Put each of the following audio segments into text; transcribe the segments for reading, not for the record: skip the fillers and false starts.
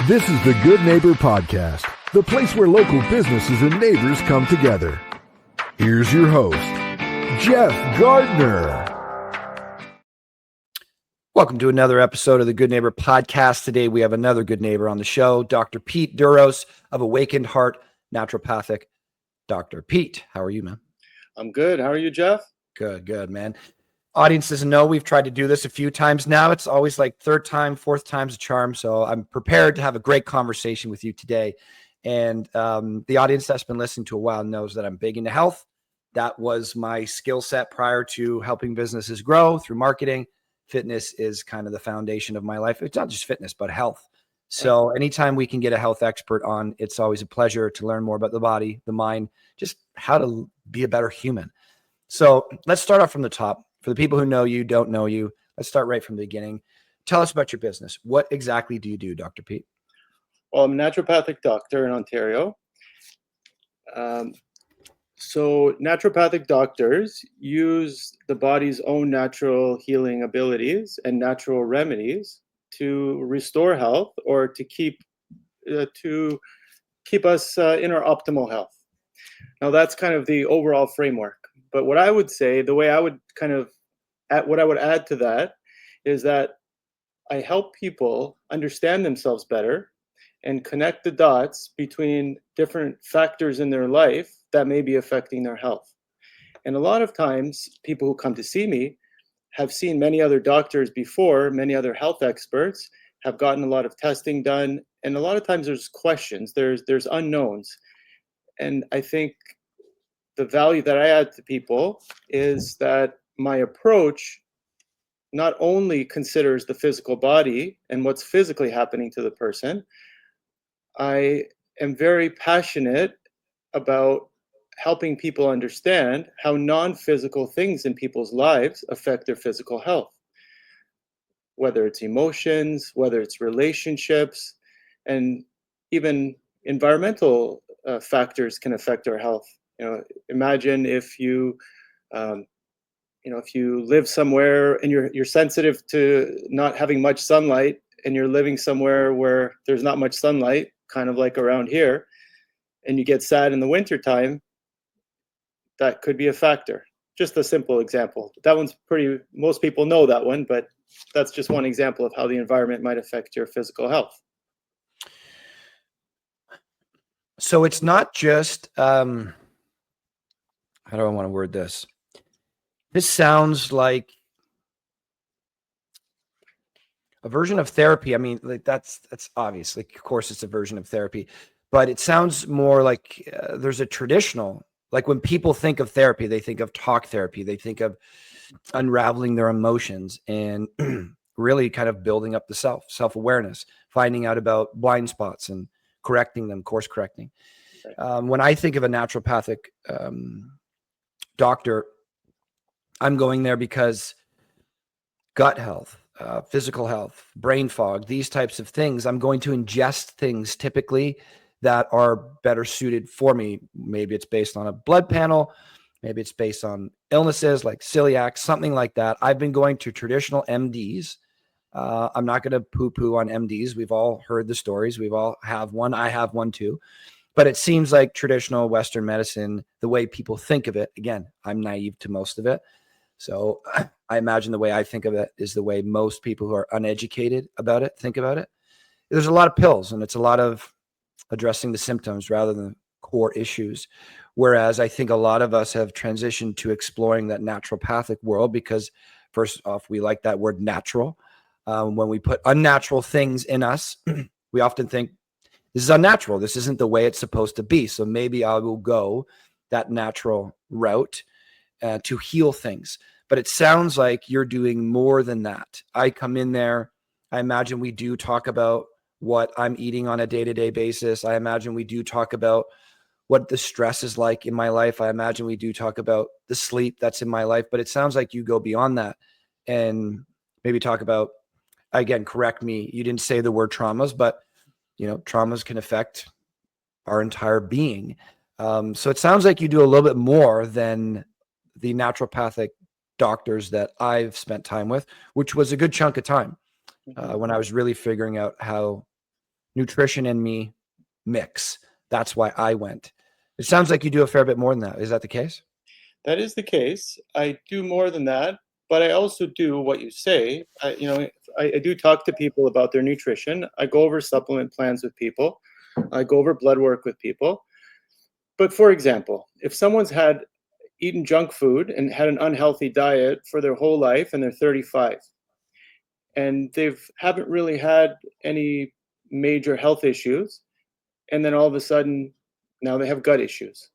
This is the Good Neighbor Podcast, the place where local businesses and neighbors come together. Here's your host, Jeff Gardner. Welcome to another episode of the Good Neighbor Podcast. Today we have another good neighbor on the show, Dr. Pete Douros of Awakened Heart Naturopathic. Dr. Pete, how are you, man? I'm good. How are you, Jeff? Good, man. Audience doesn't know we've tried to do this a few times now. It's always like third time, fourth time's a charm. So I'm prepared to have a great conversation with you today. And the audience that's been listening to a while knows that I'm big into health. That was my skill set prior to helping businesses grow through marketing. Fitness is kind of the foundation of my life. It's not just fitness, but health. So anytime we can get a health expert on, it's always a pleasure to learn more about the body, the mind, just how to be a better human. So let's start off from the top. For the people who know you, don't know you, let's start right from the beginning. Tell us about your business. What exactly do you do, Dr. Pete? Well, I'm a naturopathic doctor in Ontario. So naturopathic doctors use the body's own natural healing abilities and natural remedies to restore health or to keep us in our optimal health. Now, that's kind of the overall framework. But what I would say, the way I would what I would add to that is that I help people understand themselves better and connect the dots between different factors in their life that may be affecting their health. And a lot of times, people who come to see me have seen many other doctors before, many other health experts, have gotten a lot of testing done. And a lot of times there's questions, there's unknowns. And I think the value that I add to people is that my approach not only considers the physical body and what's physically happening to the person, I am very passionate about helping people understand how non-physical things in people's lives affect their physical health, whether it's emotions, whether it's relationships, and even environmental factors can affect our health. Imagine if you live somewhere and you're sensitive to not having much sunlight, and you're living somewhere where there's not much sunlight, kind of like around here, and you get sad in the wintertime, that could be a factor. Just a simple example. That one's most people know that one, but that's just one example of how the environment might affect your physical health. So it's not just, how do I want to word this? This sounds like a version of therapy. I mean, like that's obvious. Like, of course, it's a version of therapy, but it sounds more like there's a traditional, like when people think of therapy, they think of talk therapy. They think of unraveling their emotions and really kind of building up the self-awareness, finding out about blind spots and correcting them, course correcting. When I think of a naturopathic doctor, I'm going there because gut health, physical health, brain fog, these types of things, I'm going to ingest things typically that are better suited for me. Maybe it's based on a blood panel. Maybe it's based on illnesses like celiac, something like that. I've been going to traditional MDs. I'm not going to poo-poo on MDs. We've all heard the stories. We've all have one. I have one too. But it seems like traditional Western medicine, the way people think of it, again, I'm naive to most of it. So I imagine the way I think of it is the way most people who are uneducated about it think about it. There's a lot of pills, and it's a lot of addressing the symptoms rather than core issues. Whereas I think a lot of us have transitioned to exploring that naturopathic world because, first off, we like that word natural. When we put unnatural things in us, we often think, this is unnatural. This isn't the way it's supposed to be. So maybe I will go that natural route to heal things. But it sounds like you're doing more than that. I come in there. I imagine we do talk about what I'm eating on a day-to-day basis. I imagine we do talk about what the stress is like in my life. I imagine we do talk about the sleep that's in my life. But it sounds like you go beyond that and maybe talk about, again, correct me, you didn't say the word traumas, but traumas can affect our entire being. So it sounds like you do a little bit more than the naturopathic doctors that I've spent time with, which was a good chunk of time when I was really figuring out how nutrition and me mix. That's why I went. It sounds like you do a fair bit more than that. Is that the case? That is the case. I do more than that, but I also do what you say. I do talk to people about their nutrition. I go over supplement plans with people. I go over blood work with people. But for example, if someone's had eaten junk food and had an unhealthy diet for their whole life and they're 35 and haven't really had any major health issues, and then all of a sudden now they have gut issues.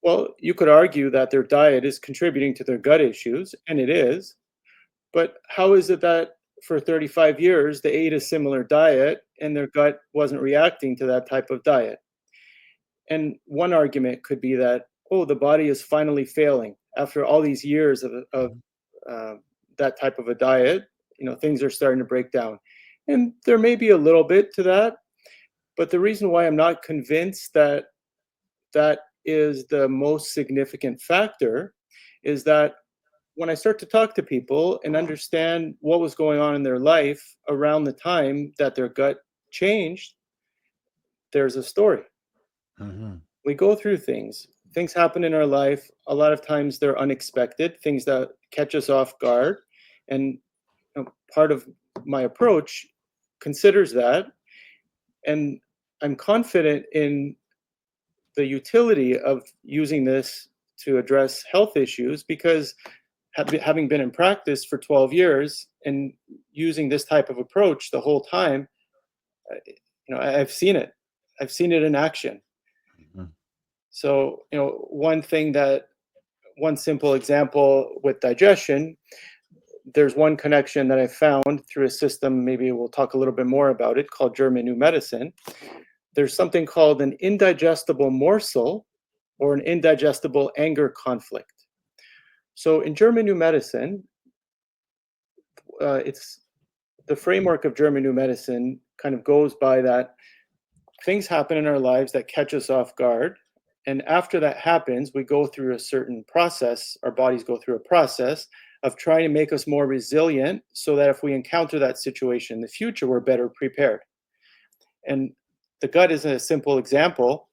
Well, you could argue that their diet is contributing to their gut issues, and it is. But how is it that for 35 years they ate a similar diet and their gut wasn't reacting to that type of diet? And one argument could be that, oh, the body is finally failing after all these years of that type of a diet. Things are starting to break down. And there may be a little bit to that. But the reason why I'm not convinced that that is the most significant factor is that when I start to talk to people and understand what was going on in their life around the time that their gut changed, there's a story. Mm-hmm. We go through things. Things happen in our life. A lot of times they're unexpected, things that catch us off guard. And part of my approach considers that. And I'm confident in the utility of using this to address health issues because having been in practice for 12 years and using this type of approach the whole time, I've seen it. I've seen it in action. Mm-hmm. So, one simple example with digestion, there's one connection that I found through a system, maybe we'll talk a little bit more about it, called German New Medicine. There's something called an indigestible morsel or an indigestible anger conflict. So in German New Medicine, it's the framework of German New Medicine kind of goes by that things happen in our lives that catch us off guard. And after that happens, we go through a certain process, our bodies go through a process of trying to make us more resilient so that if we encounter that situation in the future, we're better prepared. And the gut is a simple example.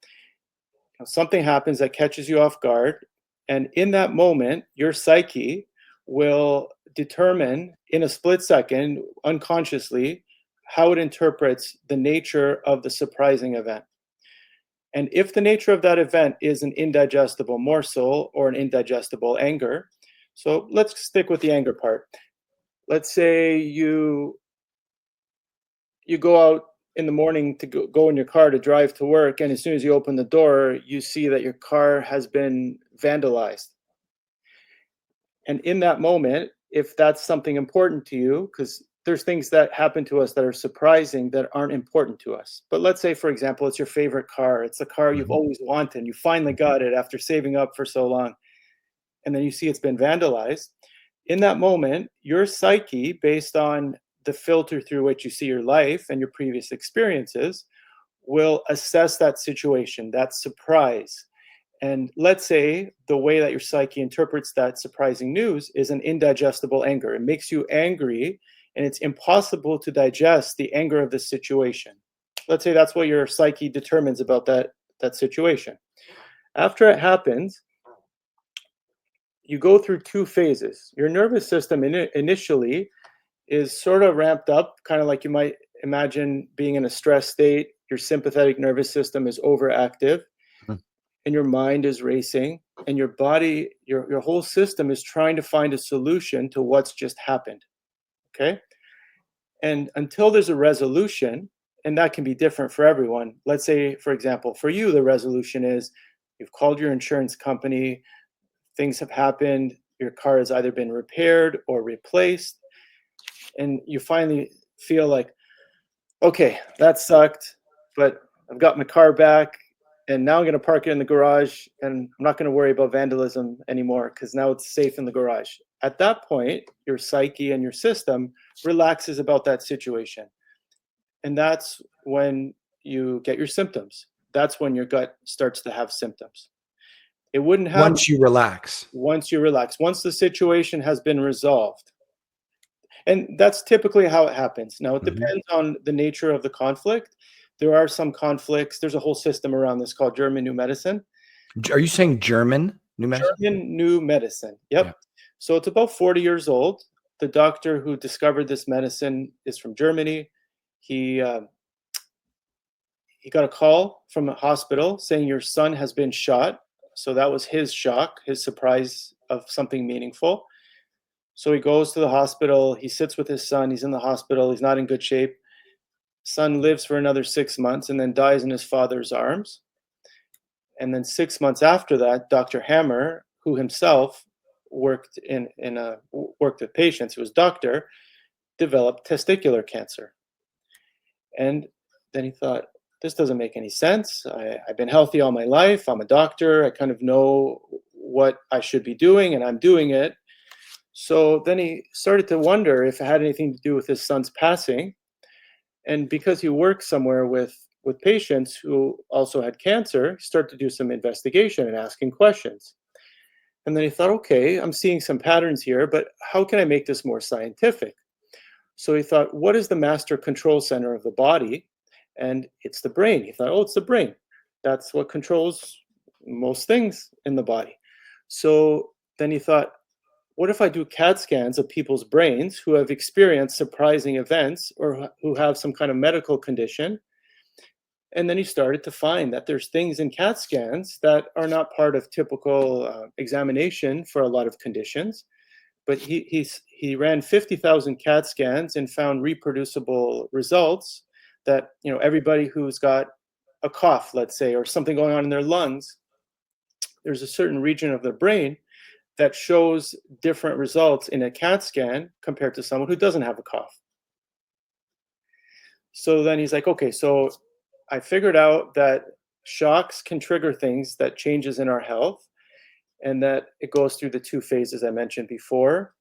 Something happens that catches you off guard. And in that moment, your psyche will determine in a split second, unconsciously, how it interprets the nature of the surprising event. And if the nature of that event is an indigestible morsel or an indigestible anger, so let's stick with the anger part. Let's say you go out in the morning to go in your car to drive to work, and as soon as you open the door, you see that your car has been vandalized. And in that moment, if that's something important to you, because there's things that happen to us that are surprising that aren't important to us. But let's say, for example, it's your favorite car. It's the car you've always wanted. You finally got it after saving up for so long. And then you see it's been vandalized. In that moment, your psyche, based on the filter through which you see your life and your previous experiences, will assess that situation, that surprise. And let's say the way that your psyche interprets that surprising news is an indigestible anger. It makes you angry, and it's impossible to digest the anger of the situation. Let's say that's what your psyche determines about that situation. After it happens, you go through two phases. Your nervous system initially is sort of ramped up, kind of like you might imagine being in a stress state. Your sympathetic nervous system is overactive, and your mind is racing, and your body, your whole system is trying to find a solution to what's just happened. Okay? And until there's a resolution, and that can be different for everyone. Let's say, for example, for you, the resolution is you've called your insurance company, things have happened, your car has either been repaired or replaced, and you finally feel like, okay, that sucked, but I've got my car back, and now I'm going to park it in the garage, and I'm not going to worry about vandalism anymore because now it's safe in the garage. At that point, your psyche and your system relaxes about that situation. And that's when you get your symptoms. That's when your gut starts to have symptoms. It wouldn't happen once you relax. Once you relax. Once the situation has been resolved. And that's typically how it happens. Now, it Hmm. depends on the nature of the conflict. There are some conflicts. There's a whole system around this called German New Medicine. Are you saying German new medicine? German New Medicine. Yeah. Yep. So it's about 40 years old. The doctor who discovered this medicine is from Germany. He uh, he got a call from a hospital saying your son has been shot. So that was his shock, his surprise of something meaningful. So he goes to the hospital. He sits with his son. He's in the hospital. He's not in good shape. Son lives for another 6 months and then dies in his father's arms. And then 6 months after that, Dr. Hammer, who himself worked worked with patients, who was doctor, developed testicular cancer. And then he thought, this doesn't make any sense. I've been healthy all my life. I'm a doctor. I kind of know what I should be doing, and I'm doing it. So then he started to wonder if it had anything to do with his son's passing. And because he worked somewhere with patients who also had cancer, he started to do some investigation and asking questions. And then he thought, okay, I'm seeing some patterns here, but how can I make this more scientific? So he thought, what is the master control center of the body? And it's the brain. He thought, oh, it's the brain. That's what controls most things in the body. So then he thought, what if I do CAT scans of people's brains who have experienced surprising events or who have some kind of medical condition? And then he started to find that there's things in CAT scans that are not part of typical examination for a lot of conditions. But he ran 50,000 CAT scans and found reproducible results that, everybody who's got a cough, let's say, or something going on in their lungs, there's a certain region of the brain that shows different results in a CAT scan compared to someone who doesn't have a cough. So then he's like, okay, so I figured out that shocks can trigger things that changes in our health, and that it goes through the two phases I mentioned before.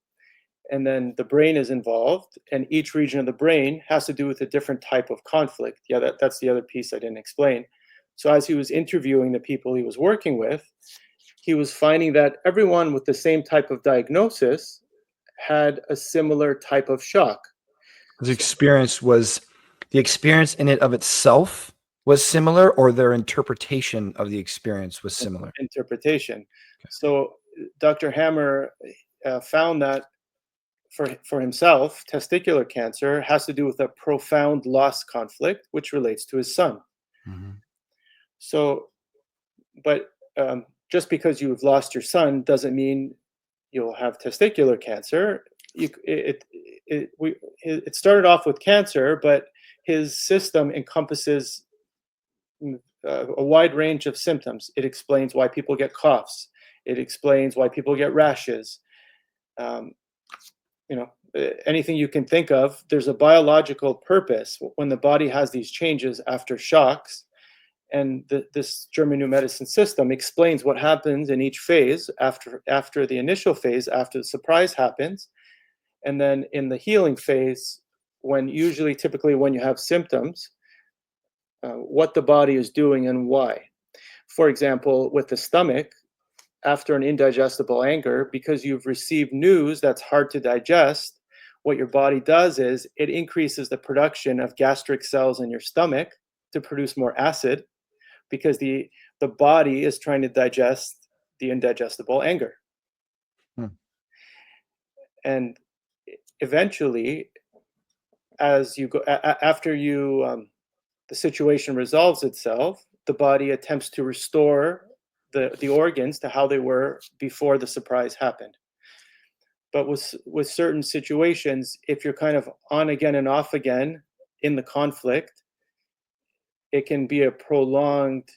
And then the brain is involved, and each region of the brain has to do with a different type of conflict. Yeah, that's the other piece I didn't explain. So as he was interviewing the people he was working with, he was finding that everyone with the same type of diagnosis had a similar type of shock. The experience in it of itself was similar, or their interpretation of the experience was similar? Interpretation. So Dr. Hammer found that for himself, testicular cancer has to do with a profound loss conflict, which relates to his son. Mm-hmm. So, but just because you've lost your son doesn't mean you'll have testicular cancer. It started off with cancer, but his system encompasses a wide range of symptoms. It explains why people get coughs. It explains why people get rashes. Anything you can think of, there's a biological purpose when the body has these changes after shocks. And this German New Medicine system explains what happens in each phase after the initial phase, after the surprise happens. And then in the healing phase, typically when you have symptoms, what the body is doing and why. For example, with the stomach, after an indigestible anger, because you've received news that's hard to digest, what your body does is it increases the production of gastric cells in your stomach to produce more acid, because the body is trying to digest the indigestible anger. And eventually, as you go after the situation resolves itself, the body attempts to restore the organs to how they were before the surprise happened. But with certain situations, if you're kind of on again and off again in the conflict, it can be a prolonged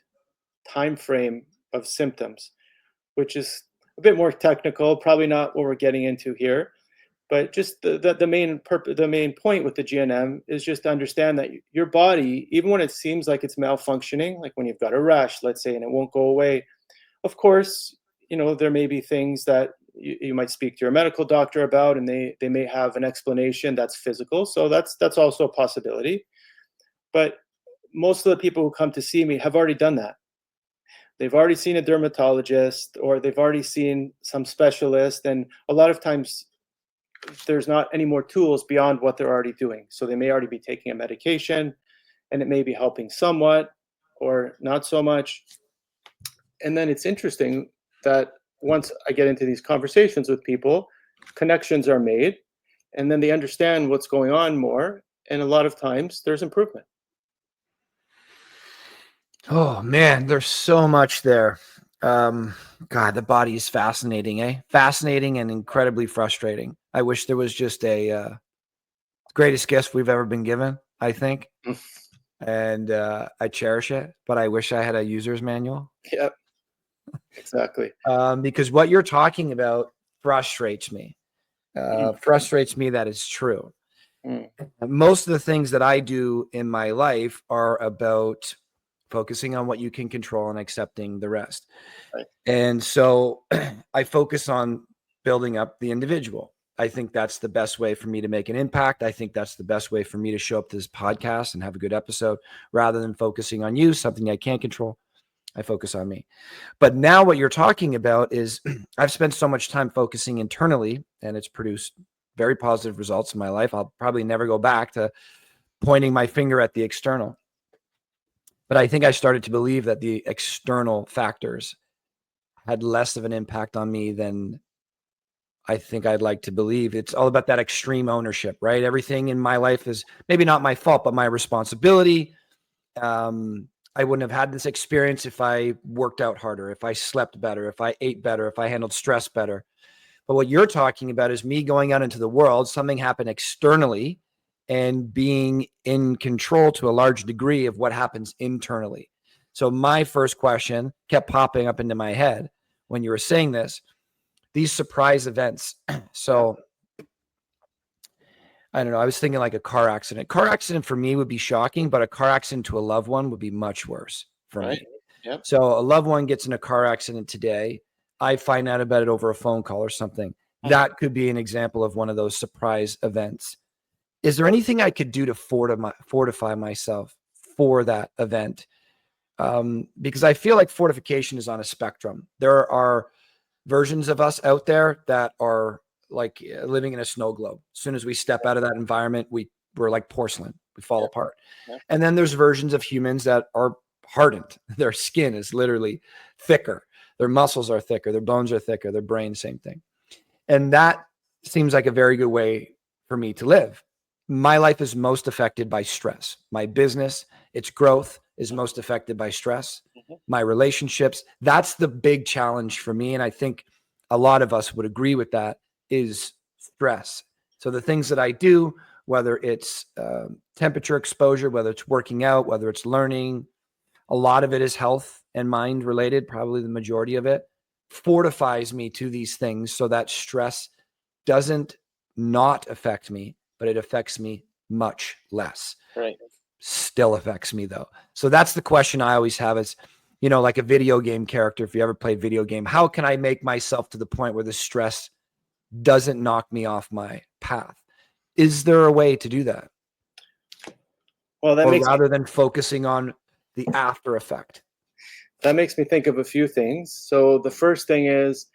time frame of symptoms, which is a bit more technical, probably not what we're getting into here. But just the main point with the GNM is just to understand that your body, even when it seems like it's malfunctioning, like when you've got a rash, let's say, and it won't go away, of course, there may be things that you might speak to your medical doctor about, and they may have an explanation that's physical. So that's also a possibility. But most of the people who come to see me have already done that. They've already seen a dermatologist, or they've already seen some specialist. And a lot of times there's not any more tools beyond what they're already doing. So they may already be taking a medication, and it may be helping somewhat or not so much. And then it's interesting that once I get into these conversations with people, connections are made, and then they understand what's going on more. And a lot of times there's improvement. Oh man, there's so much there. God, the body is fascinating, eh? Fascinating and incredibly frustrating. I wish there was just a greatest gift we've ever been given, I think. And I cherish it, but I wish I had a user's manual. Yep, exactly. Because what you're talking about frustrates me. Frustrates me that it's true. Mm. Most of the things that I do in my life are about focusing on what you can control and accepting the rest. Right. And so I focus on building up the individual. I think that's the best way for me to make an impact. I think that's the best way for me to show up to this podcast and have a good episode rather than focusing on you, something I can't control. I focus on me. But now what you're talking about is I've spent so much time focusing internally, and it's produced very positive results in my life. I'll probably never go back to pointing my finger at the external. But I think I started to believe that the external factors had less of an impact on me than I think I'd like to believe. It's all about that extreme ownership, right? Everything in my life is maybe not my fault, but my responsibility. I wouldn't have had this experience if I worked out harder, if I slept better, if I ate better, if I handled stress better. But what you're talking about is me going out into the world, something happened externally, and being in control to a large degree of what happens internally. So my first question kept popping up into my head when you were saying this, these surprise events. So I don't know. I was thinking like a car accident. Car accident for me would be shocking, but a car accident to a loved one would be much worse for me. Yep. So a loved one gets in a car accident today. I find out about it over a phone call or something. That could be an example of one of those surprise events. Is there anything I could do to fortify myself for that event? Because I feel like fortification is on a spectrum. There are versions of us out there that are like living in a snow globe. As soon as we step out of that environment, we're like porcelain. We fall apart. Yeah. And then there's versions of humans that are hardened. Their skin is literally thicker. Their muscles are thicker. Their bones are thicker. Their brain, same thing. And that seems like a very good way for me to live. My life is most affected by stress. My business, its growth is most affected by stress. My relationships, that's the big challenge for me. And I think a lot of us would agree with that, is stress. So the things that I do, whether it's temperature exposure, whether it's working out, whether it's learning, a lot of it is health and mind related, probably the majority of it, fortifies me to these things so that stress doesn't not affect me, but it affects me much less. Right. Still affects me though. So that's the question I always have is, you know, like a video game character, if you ever played video game, how can I make myself to the point where the stress doesn't knock me off my path? Is there a way to do that? Well, or rather than focusing on the after effect? That makes me think of a few things. So the first thing is,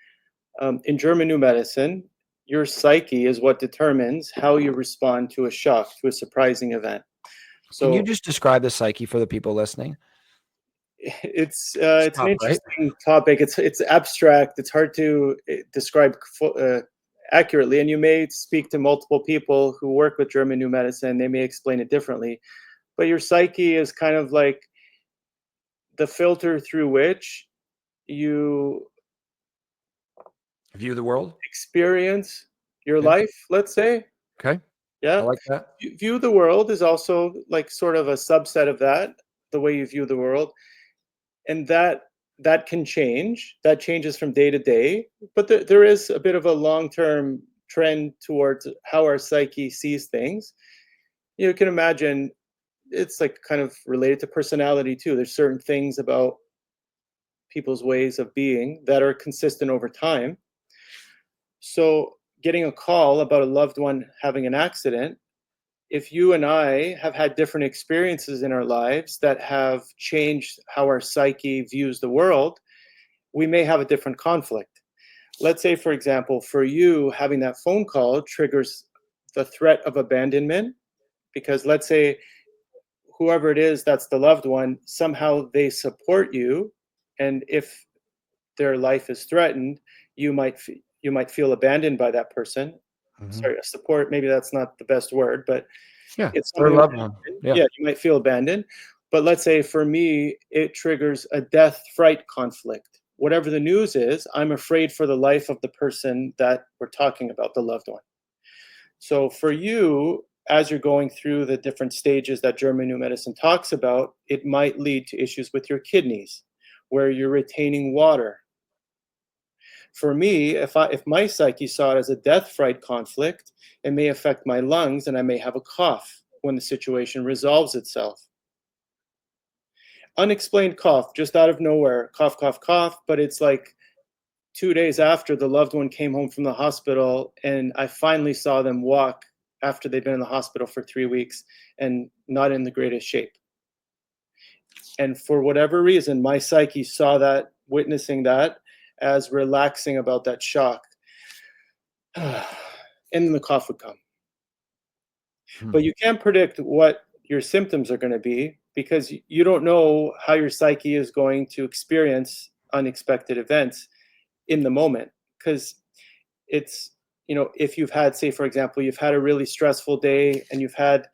in German New Medicine, your psyche is what determines how you respond to a shock, to a surprising event. So can you just describe the psyche for the people listening? It's an interesting topic. It's abstract. It's hard to describe accurately, and you may speak to multiple people who work with German New Medicine. They may explain it differently, but your psyche is kind of like the filter through which you view the world, experience your life, let's say. Okay. Yeah. I like that. View the world is also like sort of a subset of that, the way you view the world. And that can change. That changes from day to day. But there is a bit of a long-term trend towards how our psyche sees things. You can imagine it's like kind of related to personality too. There's certain things about people's ways of being that are consistent over time. So getting a call about a loved one having an accident, if you and I have had different experiences in our lives that have changed how our psyche views the world, we may have a different conflict. let's say, for example, for you, having that phone call triggers the threat of abandonment, because let's say whoever it is that's the loved one, somehow they support you, and if their life is threatened, you might feel abandoned by that person. Mhm. Sorry, support, maybe that's not the best word, but Yeah, it's or a something loved that one. happened. Yeah. Yeah, you might feel abandoned. But let's say for me, it triggers a death fright conflict. Whatever the news is, I'm afraid for the life of the person that we're talking about, the loved one. So for you, as you're going through the different stages that German New Medicine talks about, it might lead to issues with your kidneys, where you're retaining water. For me, if my psyche saw it as a death fright conflict, it may affect my lungs and I may have a cough when the situation resolves itself. Unexplained cough, just out of nowhere, cough, cough, cough, but it's like 2 days after the loved one came home from the hospital, and I finally saw them walk after they'd been in the hospital for 3 weeks and not in the greatest shape. And for whatever reason, my psyche saw that, witnessing that, as relaxing about that shock. And then the cough would come. Hmm. But you can't predict what your symptoms are going to be, because you don't know how your psyche is going to experience unexpected events in the moment. Because it's, if you've had, say, for example, you've had a really stressful day and you've had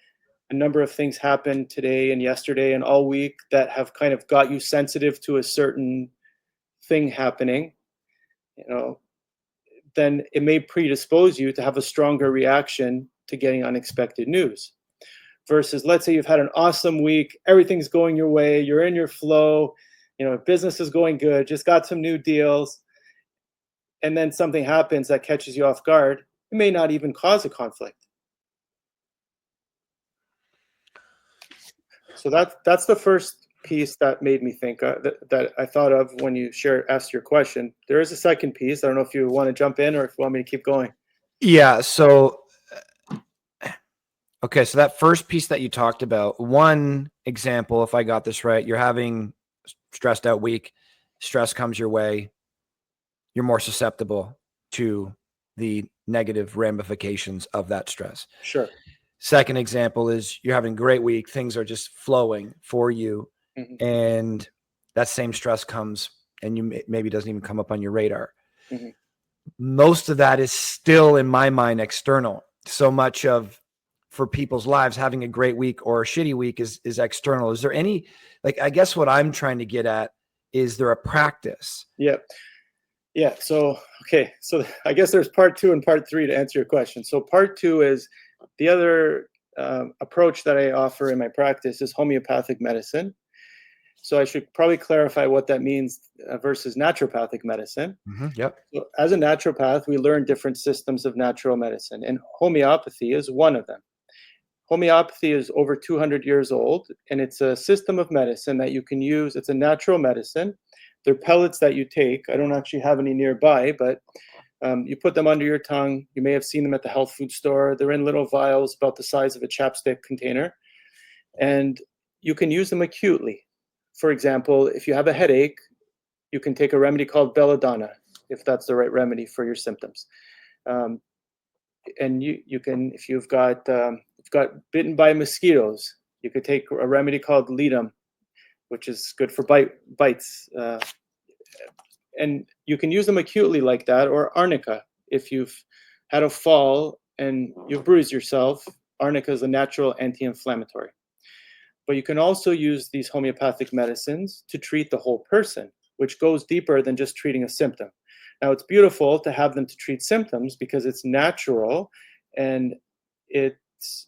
a number of things happen today and yesterday and all week that have kind of got you sensitive to a certain thing happening, you know, then it may predispose you to have a stronger reaction to getting unexpected news. Versus, let's say you've had an awesome week, everything's going your way, you're in your flow, business is going good, just got some new deals, and then something happens that catches you off guard. It may not even cause a conflict. So that's the first piece that made me think, that I thought of when you asked your question. There is a second piece. I don't know if you want to jump in or if you want me to keep going. Yeah. So, okay. So that first piece that you talked about, one example, if I got this right, you're having stressed out week, stress comes your way, you're more susceptible to the negative ramifications of that stress. Sure. Second example is you're having a great week, things are just flowing for you, Mhm. and that same stress comes and you maybe doesn't even come up on your radar. Mhm. Most of that is still, in my mind, external. So much of, for people's lives, having a great week or a shitty week is external. Is there any, like, I guess what I'm trying to get at, is there a practice? Yeah. Yeah. So, okay. So I guess there's part 2 and part 3 to answer your question. So part 2 is the other approach that I offer in my practice is homeopathic medicine. So I should probably clarify what that means versus naturopathic medicine. Yep. So as a naturopath, we learn different systems of natural medicine, and homeopathy is one of them. Homeopathy is over 200 years old, and it's a system of medicine that you can use. It's a natural medicine. They're pellets that you take. I don't actually have any nearby, but you put them under your tongue. You may have seen them at the health food store. They're in little vials about the size of a chapstick container, and you can use them acutely. For example, if you have a headache, you can take a remedy called belladonna, if that's the right remedy for your symptoms. Um, and you can, if you've got bitten by mosquitoes, you could take a remedy called ledum, which is good for bites. And you can use them acutely like that, or arnica. If you've had a fall and you've bruised yourself, arnica is a natural anti-inflammatory. But you can also use these homeopathic medicines to treat the whole person, which goes deeper than just treating a symptom. Now, it's beautiful to have them to treat symptoms because it's natural, and it's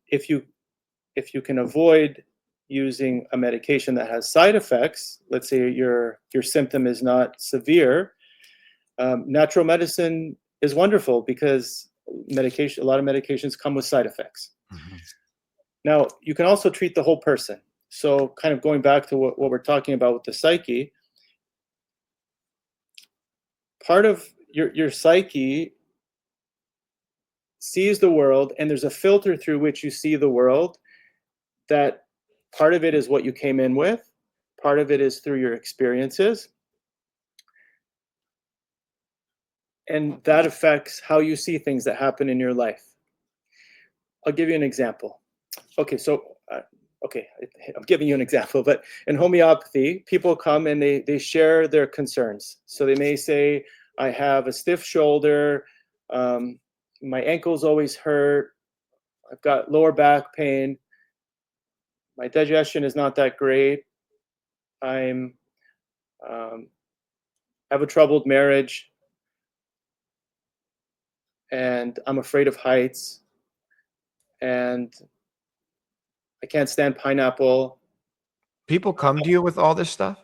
if you can avoid using a medication that has side effects. Let's say your symptom is not severe. Natural medicine is wonderful because a lot of medications come with side effects. Mm-hmm. Now, you can also treat the whole person. So kind of going back to what we're talking about with the psyche, part of your psyche sees the world, and there's a filter through which you see the world. That part of it is what you came in with, part of it is through your experiences. And that affects how you see things that happen in your life. I'll give you an example. Okay, I'm giving you an example, but in homeopathy, people come and they share their concerns. So they may say, I have a stiff shoulder, my ankles always hurt, I've got lower back pain, my digestion is not that great, I'm have a troubled marriage, and I'm afraid of heights, and I can't stand pineapple. People come to you with all this stuff?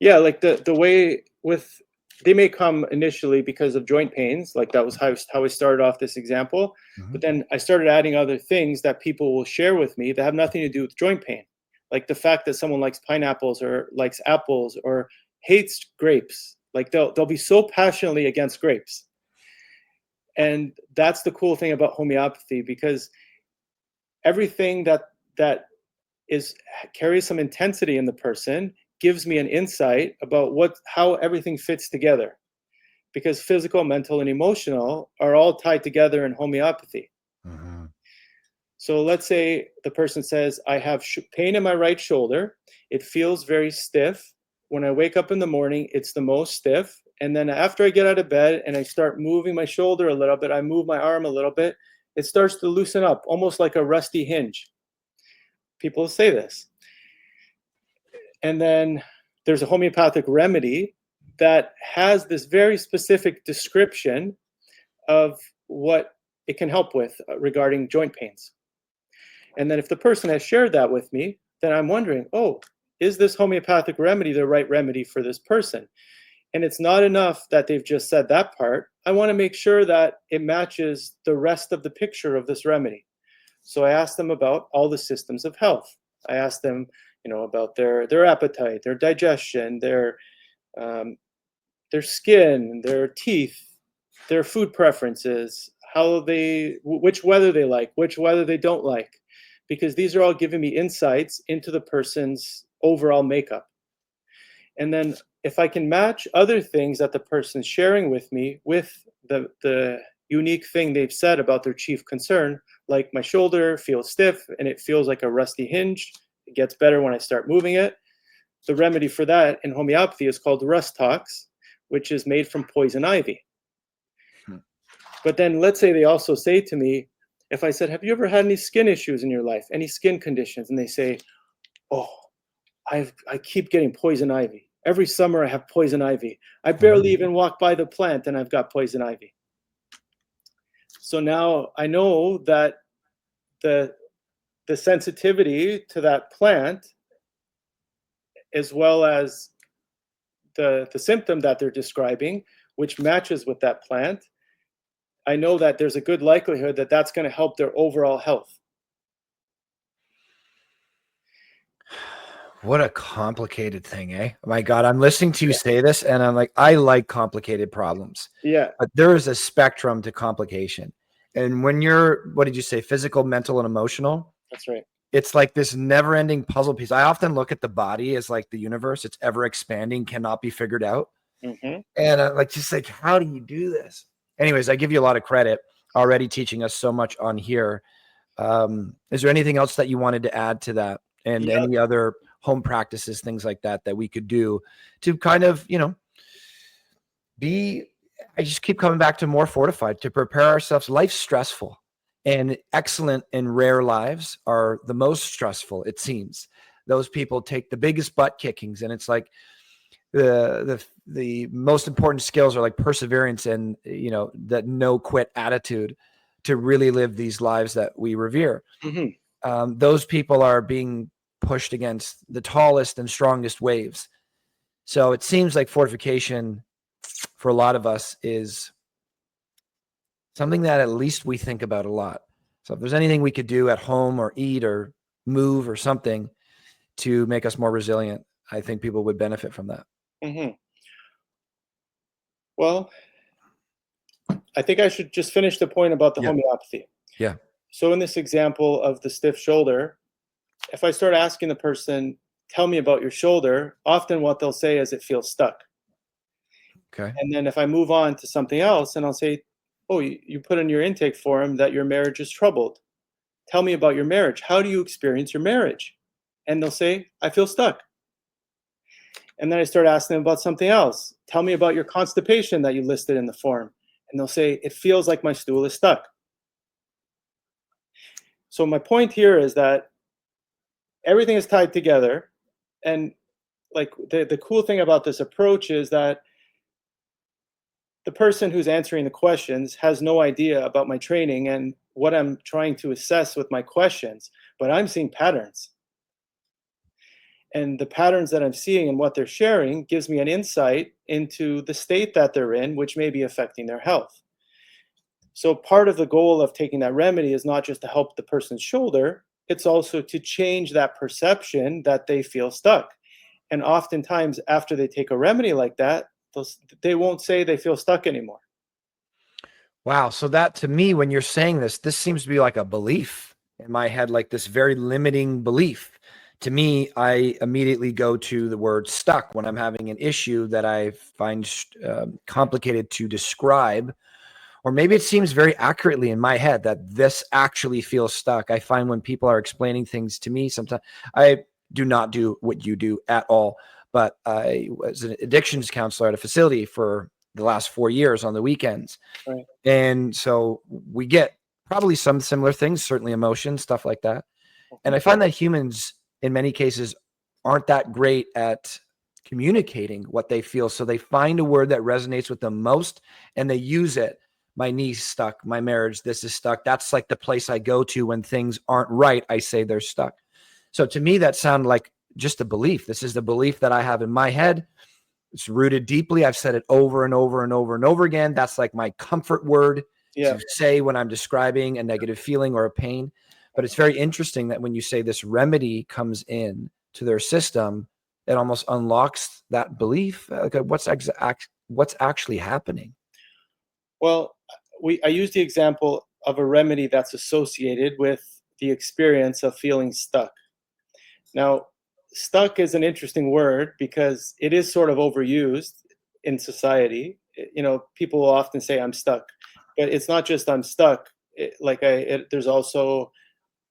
Yeah, like the way with, they may come initially because of joint pains, like that was how I started off this example. But then I started adding other things that people will share with me that have nothing to do with joint pain, like the fact that someone likes pineapples or likes apples or hates grapes. Like they'll be so passionately against grapes. And that's the cool thing about homeopathy, because everything that is carries some intensity in the person gives me an insight about how everything fits together, because physical, mental, and emotional are all tied together in homeopathy. So let's say the person says, I have pain in my right shoulder. It feels very stiff. When I wake up in the morning, it's the most stiff. And then after I get out of bed and I start moving my shoulder a little bit, I move my arm a little bit, it starts to loosen up, almost like a rusty hinge. People say this. And then there's a homeopathic remedy that has this very specific description of what it can help with regarding joint pains. And then if the person has shared that with me, then I'm wondering, oh, is this homeopathic remedy the right remedy for this person? And it's not enough that they've just said that part. I want to make sure that it matches the rest of the picture of this remedy. So I asked them about all the systems of health. I asked them, about their appetite, their digestion, their skin, their teeth, their food preferences, which weather they like, which weather they don't like, because these are all giving me insights into the person's overall makeup. And then if I can match other things that the person's sharing with me with the unique thing they've said about their chief concern, like my shoulder feels stiff and it feels like a rusty hinge, it gets better when I start moving it. The remedy for that in homeopathy is called rust tox, which is made from poison ivy. But then let's say they also say to me, if I said, have you ever had any skin issues in your life, any skin conditions? And they say, oh, I keep getting poison ivy. Every summer I have poison ivy. I barely even walk by the plant and I've got poison ivy. So now I know that the sensitivity to that plant, as well as the symptom that they're describing, which matches with that plant, I know that there's a good likelihood that that's going to help their overall health. What a complicated thing, eh? My God, I'm listening to you say this and I'm like, I like complicated problems. Yeah. But there is a spectrum to complication. And when you're, what did you say, physical, mental, and emotional? That's right. It's like this never-ending puzzle piece. I often look at the body as like the universe. It's ever expanding, cannot be figured out. And I'm just like, how do you do this? Anyways, I give you a lot of credit already teaching us so much on here. Is there anything else that you wanted to add to that? And any other home practices, things like that we could do to kind of, I just keep coming back to more fortified, to prepare ourselves. Life's stressful, and excellent and rare lives are the most stressful, it seems. Those people take the biggest butt kickings, and it's like the most important skills are like perseverance and, that no quit attitude to really live these lives that we revere. Those people are being pushed against the tallest and strongest waves. So it seems like fortification for a lot of us is something that at least we think about a lot. So if there's anything we could do at home or eat or move or something to make us more resilient, I think people would benefit from that. Well, I think I should just finish the point about the homeopathy. Yeah. So in this example of the stiff shoulder, if I start asking the person, tell me about your shoulder, often what they'll say is it feels stuck. Okay. And then if I move on to something else and I'll say, oh, you put in your intake form that your marriage is troubled. Tell me about your marriage. How do you experience your marriage? And they'll say, I feel stuck. And then I start asking them about something else. Tell me about your constipation that you listed in the form. And they'll say, it feels like my stool is stuck. So my point here is that everything is tied together. And like the cool thing about this approach is that the person who's answering the questions has no idea about my training and what I'm trying to assess with my questions, but I'm seeing patterns. And the patterns that I'm seeing and what they're sharing gives me an insight into the state that they're in, which may be affecting their health. So part of the goal of taking that remedy is not just to help the person's shoulder, it's also to change that perception that they feel stuck. And oftentimes after they take a remedy like that, they won't say they feel stuck anymore. Wow. So that to me, when you're saying this seems to be like a belief in my head, like this very limiting belief. To me, I immediately go to the word stuck when I'm having an issue that I find complicated to describe. Or maybe it seems very accurately in my head that this actually feels stuck. I find when people are explaining things to me, sometimes I do not do what you do at all, but I was an addictions counselor at a facility for the last 4 years on the weekends. Right. And so we get probably some similar things, certainly emotions, stuff like that. And I find that humans, in many cases, aren't that great at communicating what they feel. So they find a word that resonates with them most and they use it. My knee's stuck, my marriage, this is stuck. That's like the place I go to when things aren't right. I say they're stuck. So to me, that sounded like just a belief. This is the belief that I have in my head. It's rooted deeply. I've said it over and over and over and over again. That's like my comfort word to say when I'm describing a negative feeling or a pain. But it's very interesting that when you say this remedy comes in to their system, it almost unlocks that belief. Like what's actually happening? Well, I use the example of a remedy that's associated with the experience of feeling stuck. Now, stuck is an interesting word because it is sort of overused in society. People will often say I'm stuck, but it's not just I'm stuck. There's also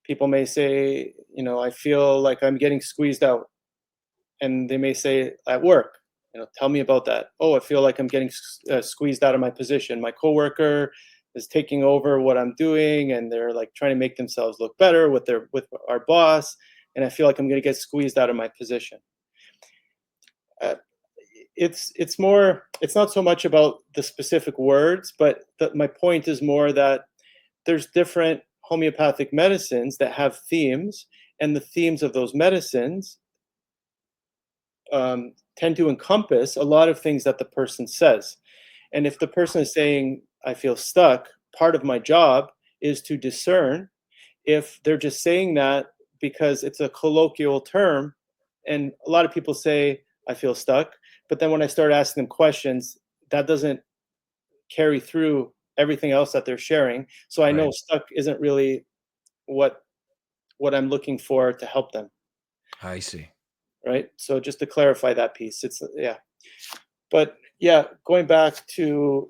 people may say, I feel like I'm getting squeezed out, and they may say at work, tell me about that. Oh, I feel like I'm getting squeezed out of my position. My coworker is taking over what I'm doing, and they're like trying to make themselves look better with our boss, and I feel like I'm going to get squeezed out of my position. It's not so much about the specific words, but my point is more that there's different homeopathic medicines that have themes, and the themes of those medicines tend to encompass a lot of things that the person says. And if the person is saying, I feel stuck, part of my job is to discern if they're just saying that because it's a colloquial term. And a lot of people say, I feel stuck. But then when I start asking them questions, that doesn't carry through everything else that they're sharing. So I know stuck isn't really what I'm looking for to help them. I see. Right. So just to clarify that piece, but going back to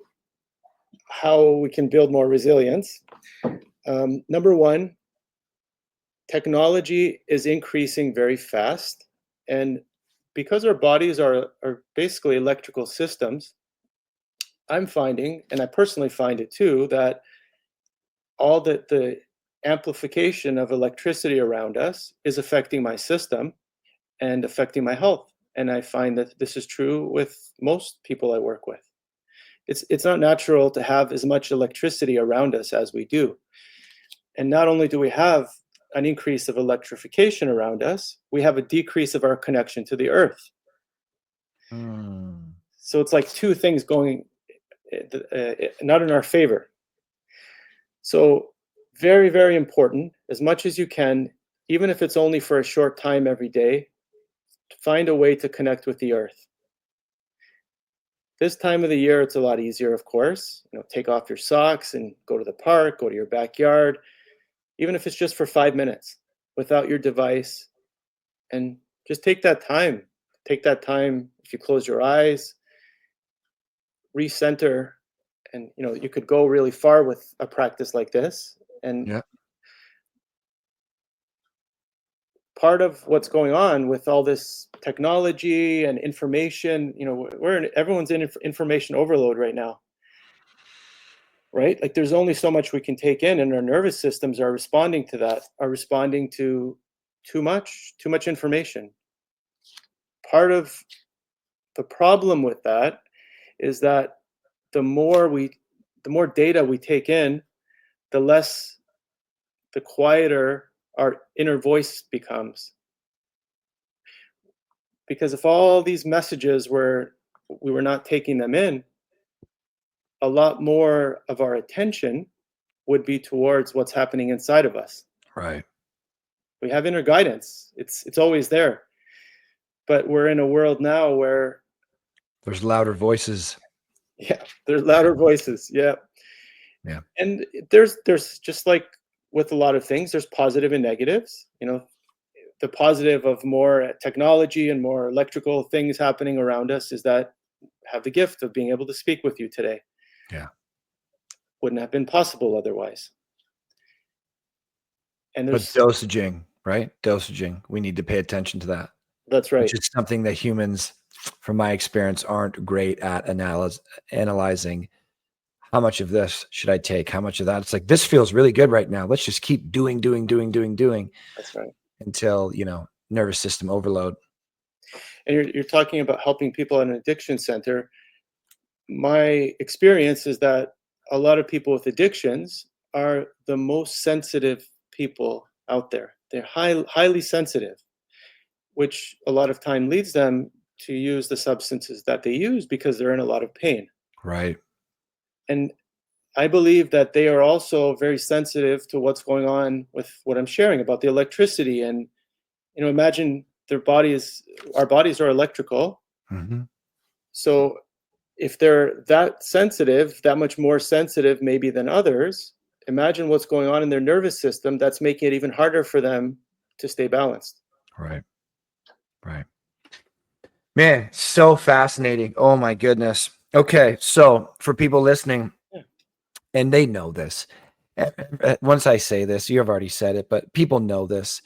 how we can build more resilience. Number one, technology is increasing very fast. And because our bodies are basically electrical systems, I'm finding, and I personally find it too, that all the amplification of electricity around us is affecting my system and affecting my health. And I find that this is true with most people I work with. It's not natural to have as much electricity around us as we do. And not only do we have an increase of electrification around us, we have a decrease of our connection to the earth. So it's like two things going not in our favor. So very, very important, as much as you can, even if it's only for a short time every day, find a way to connect with the earth. This time of the year, it's a lot easier, of course. Take off your socks and go to the park, go to your backyard, even if it's just for 5 minutes without your device, and just take that time. Take that time if you close your eyes. recenter, and you could go really far with a practice like this. And Yeah. part of what's going on with all this technology and information, everyone's in information overload right now, right? Like there's only so much we can take in, and our nervous systems are responding to that, are responding to too much information. Part of the problem with that is that the more data we take in, the quieter our inner voice becomes. Because if all these messages we were not taking them in, a lot more of our attention would be towards what's happening inside of us. Right. We have inner guidance. It's always there. But we're in a world now where There's louder voices. there's louder voices. Yeah. And there's just like with a lot of things, there's positive and negatives. The positive of more technology and more electrical things happening around us is that have the gift of being able to speak with you today. Yeah. Wouldn't have been possible otherwise. And But dosaging, right? Dosaging. We need to pay attention to that. That's right. Which is something that humans, from my experience, aren't great at analyzing. How much of this should I take? How much of that? It's like, this feels really good right now. Let's just keep doing. That's right. Until, nervous system overload. And you're talking about helping people at an addiction center. My experience is that a lot of people with addictions are the most sensitive people out there. They're highly sensitive, which a lot of time leads them to use the substances that they use because they're in a lot of pain. Right. And I believe that they are also very sensitive to what's going on with what I'm sharing about the electricity. And, imagine our bodies are electrical. Mm-hmm. So if they're that sensitive, that much more sensitive maybe than others, imagine what's going on in their nervous system that's making it even harder for them to stay balanced. Right. Man, so fascinating. Oh my goodness. Okay. So for people listening, and they know this, once I say this, you've already said it, but people know this,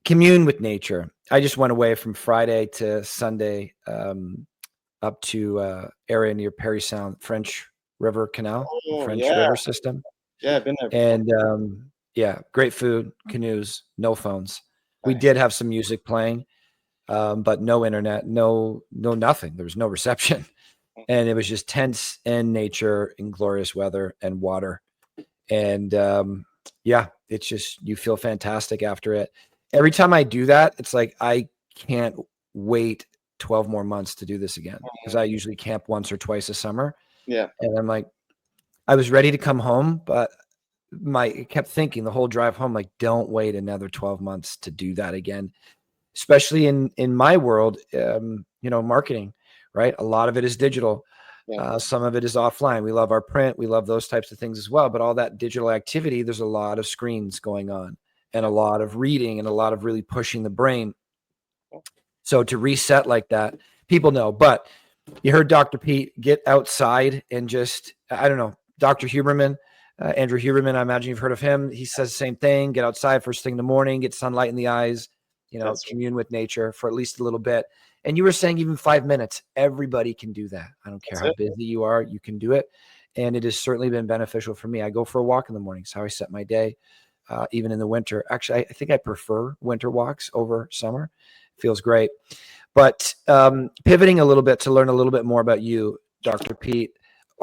commune with nature. I just went away from Friday to Sunday, up to area near Perry Sound, French River Canal, French River system. Yeah, I've been there before. And great food, canoes, no phones. We did have some music playing, but no internet, no nothing. There was no reception, and it was just tense and nature and glorious weather and water. And it's just, you feel fantastic after it. Every time I do that, it's like I can't wait 12 more months to do this again, because I usually camp once or twice a summer. Yeah. And I'm like, I was ready to come home, but I kept thinking the whole drive home, like, don't wait another 12 months to do that again, especially in my world, marketing, right? A lot of it is digital. Yeah. Some of it is offline. We love our print. We love those types of things as well. But all that digital activity, there's a lot of screens going on and a lot of reading and a lot of really pushing the brain. So to reset like that, people know. But you heard Dr. Pete, get outside and just, I don't know, Dr. Huberman, Andrew Huberman, I imagine you've heard of him. He says the same thing. Get outside first thing in the morning, get sunlight in the eyes, commune with nature for at least a little bit. And you were saying even 5 minutes, everybody can do that. I don't care how busy you are, you can do it. And it has certainly been beneficial for me. I go for a walk in the morning. It's how I set my day, even in the winter. Actually, I think I prefer winter walks over summer. It feels great. But pivoting a little bit to learn a little bit more about you, Dr. Pete,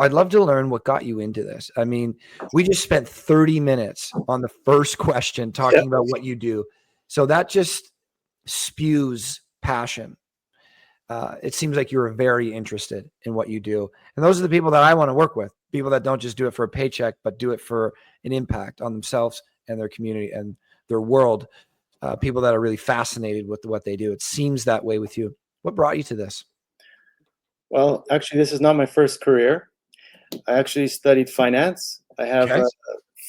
I'd love to learn what got you into this. I mean, we just spent 30 minutes on the first question talking about what you do. So that just spews passion. It seems like you're very interested in what you do. And those are the people that I want to work with, people that don't just do it for a paycheck, but do it for an impact on themselves and their community and their world. People that are really fascinated with what they do. It seems that way with you. What brought you to this? Well, actually, this is not my first career. I actually studied finance. I have a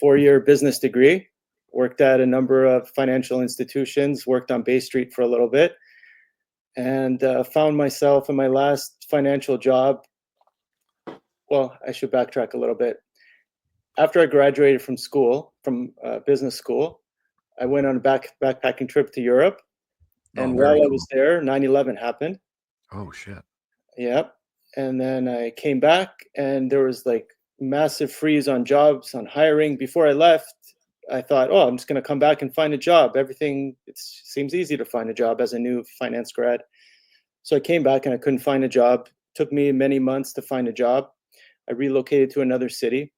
4-year business degree, worked at a number of financial institutions, worked on Bay Street for a little bit, and found myself in my last financial job well, I should backtrack a little bit. After I graduated from business school, I went on a backpacking trip to Europe. And while very I cool. was there, 9/11 happened. Oh, shit. Yep. And then I came back and there was like massive freeze on jobs, on hiring. Before I left, I thought, oh, I'm just going to come back and find a job. It seems easy to find a job as a new finance grad. So I came back and I couldn't find a job. Took me many months to find a job. I relocated to another city.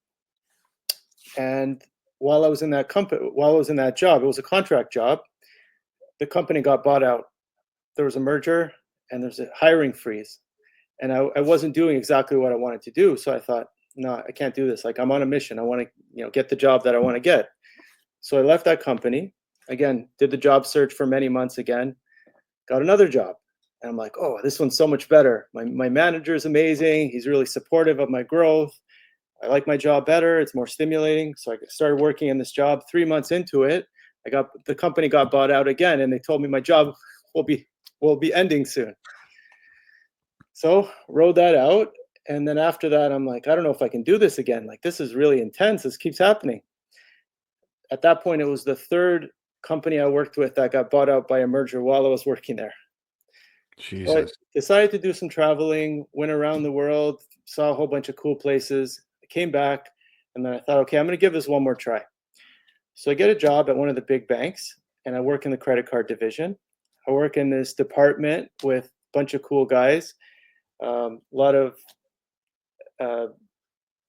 And while I was in that job, it was a contract job. The company got bought out. There was a merger and there's a hiring freeze. And I wasn't doing exactly what I wanted to do. So I thought, no, I can't do this. Like, I'm on a mission. I want to, get the job that I want to get. So I left that company. Again, did the job search for many months again, got another job. And I'm like, oh, this one's so much better. My manager is amazing. He's really supportive of my growth. I like my job better. It's more stimulating. So I started working in this job. 3 months into it, the company got bought out again, and they told me my job will be ending soon. So rode that out. And then after that, I'm like, I don't know if I can do this again. Like, this is really intense. This keeps happening. At that point, it was the third company I worked with that got bought out by a merger while I was working there. Jesus. So I decided to do some traveling, went around the world, saw a whole bunch of cool places. I came back, and then I thought, okay, I'm going to give this one more try. So I get a job at one of the big banks, and I work in the credit card division. I work in this department with a bunch of cool guys. A lot of, it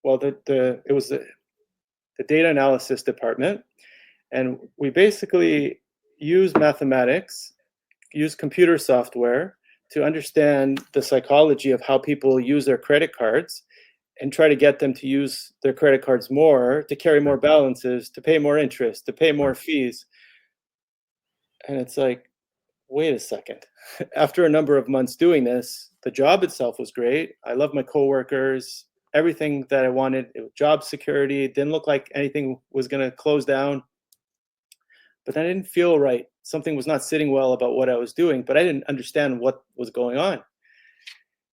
was the data analysis department. And we basically use mathematics, use computer software to understand the psychology of how people use their credit cards and try to get them to use their credit cards more, to carry more balances, to pay more interest, to pay more fees. And it's like, wait a second. After a number of months doing this, the job itself was great. I love my coworkers, everything that I wanted. It was job security. It didn't look like anything was going to close down. But I didn't feel right. Something was not sitting well about what I was doing, but I didn't understand what was going on.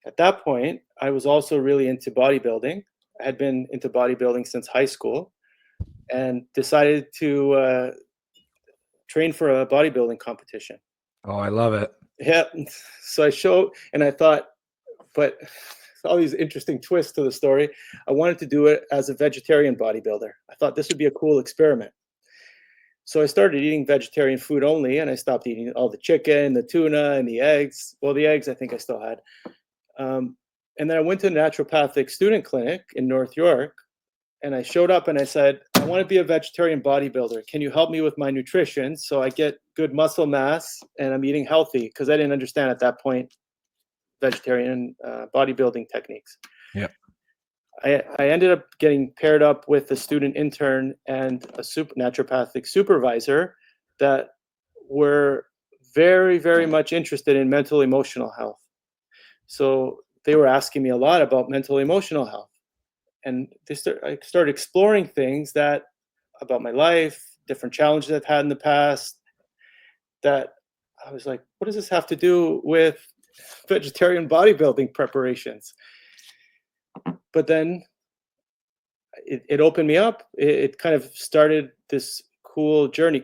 At that point, I was also really into bodybuilding. I had been into bodybuilding since high school and decided to train for a bodybuilding competition. Oh, I love it. Yeah. So I thought, but all these interesting twists to the story. I wanted to do it as a vegetarian bodybuilder. I thought this would be a cool experiment. So I started eating vegetarian food only, and I stopped eating all the chicken, the tuna, and the eggs. Well, the eggs I think I still had. And then I went to a naturopathic student clinic in North York, and I showed up and I said, I want to be a vegetarian bodybuilder. Can you help me with my nutrition so I get good muscle mass and I'm eating healthy? Because I didn't understand at that point vegetarian bodybuilding techniques. Yep. I ended up getting paired up with a student intern and a naturopathic supervisor that were very, very much interested in mental emotional health. So they were asking me a lot about mental emotional health. And I started exploring things about my life, different challenges I've had in the past, that I was like, what does this have to do with vegetarian bodybuilding preparations? But then it opened me up. It kind of started this cool journey,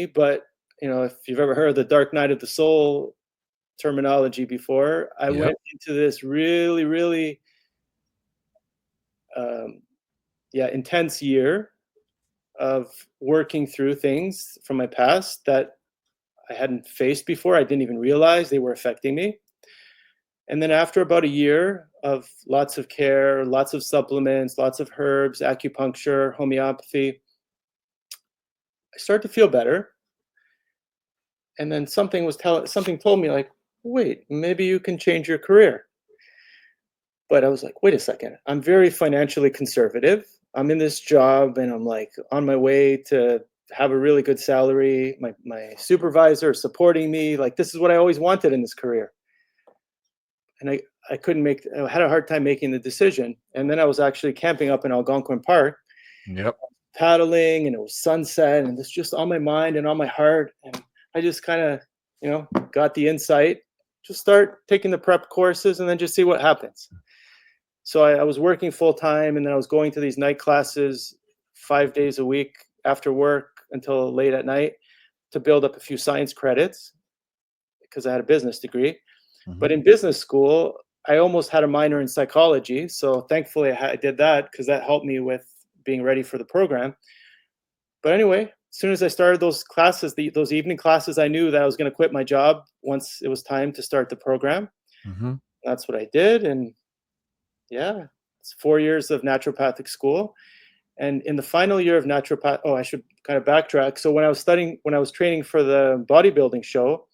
but if you've ever heard of the dark night of the soul terminology before, I went into this really, really intense year of working through things from my past that I hadn't faced before. I didn't even realize they were affecting me. And then after about a year of lots of care, lots of supplements, lots of herbs, acupuncture, homeopathy, I started to feel better. And then something told me, like, wait, maybe you can change your career. But I was like, wait a second, I'm very financially conservative. I'm in this job and I'm like on my way to have a really good salary. My supervisor is supporting me. Like, this is what I always wanted in this career. And I had a hard time making the decision. And then I was actually camping up in Algonquin Park, paddling, and it was sunset, and it's just on my mind and on my heart. And I just kind of, got the insight, just start taking the prep courses and then just see what happens. So I was working full time, and then I was going to these night classes 5 days a week after work until late at night to build up a few science credits because I had a business degree. But in business school, I almost had a minor in psychology. So thankfully I did that because that helped me with being ready for the program. But anyway, as soon as I started those classes, those evening classes, I knew that I was going to quit my job once it was time to start the program. Mm-hmm. That's what I did. And yeah, it's 4 years of naturopathic school. And in the final year of I should kind of backtrack. So when I was training for the bodybuilding show,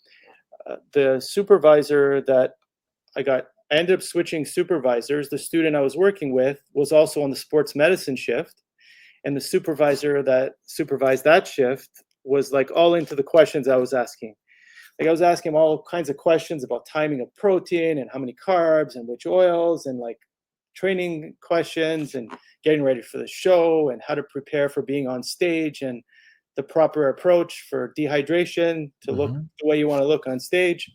the supervisor that I ended up switching supervisors. The student I was working with was also on the sports medicine shift. And the supervisor that supervised that shift was like all into the questions I was asking. Like I was asking him all kinds of questions about timing of protein and how many carbs and which oils and like training questions and getting ready for the show and how to prepare for being on stage and the proper approach for dehydration to look the way you want to look on stage.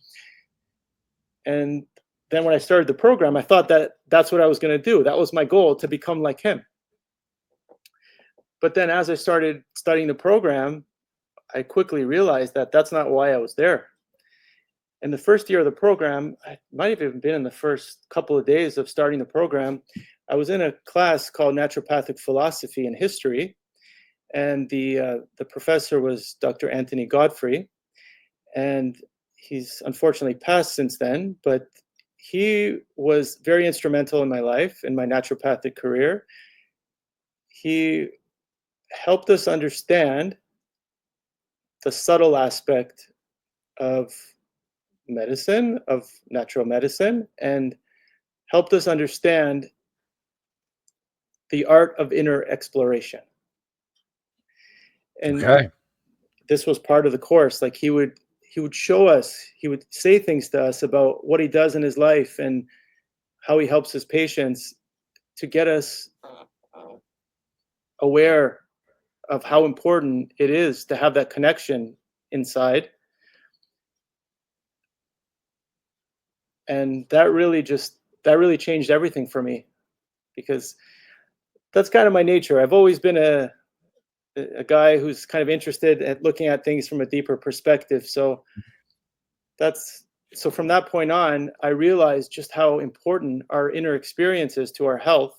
And then when I started the program, I thought that that's what I was going to do. That was my goal, to become like him. But then as I started studying the program, I quickly realized that that's not why I was there. In the first year of the program, I might have even been in the first couple of days of starting the program, I was in a class called Naturopathic Philosophy and History. And the professor was Dr. Anthony Godfrey. And he's unfortunately passed since then, but he was very instrumental in my life, in my naturopathic career. He helped us understand the subtle aspect of medicine, of natural medicine, and helped us understand the art of inner exploration. And this was part of the course. Like he would show us, he would say things to us about what he does in his life and how he helps his patients to get us aware of how important it is to have that connection inside. And that really changed everything for me, because that's kind of my nature. I've always been a guy who's kind of interested at looking at things from a deeper perspective. So from that point on, I realized just how important our inner experience is to our health.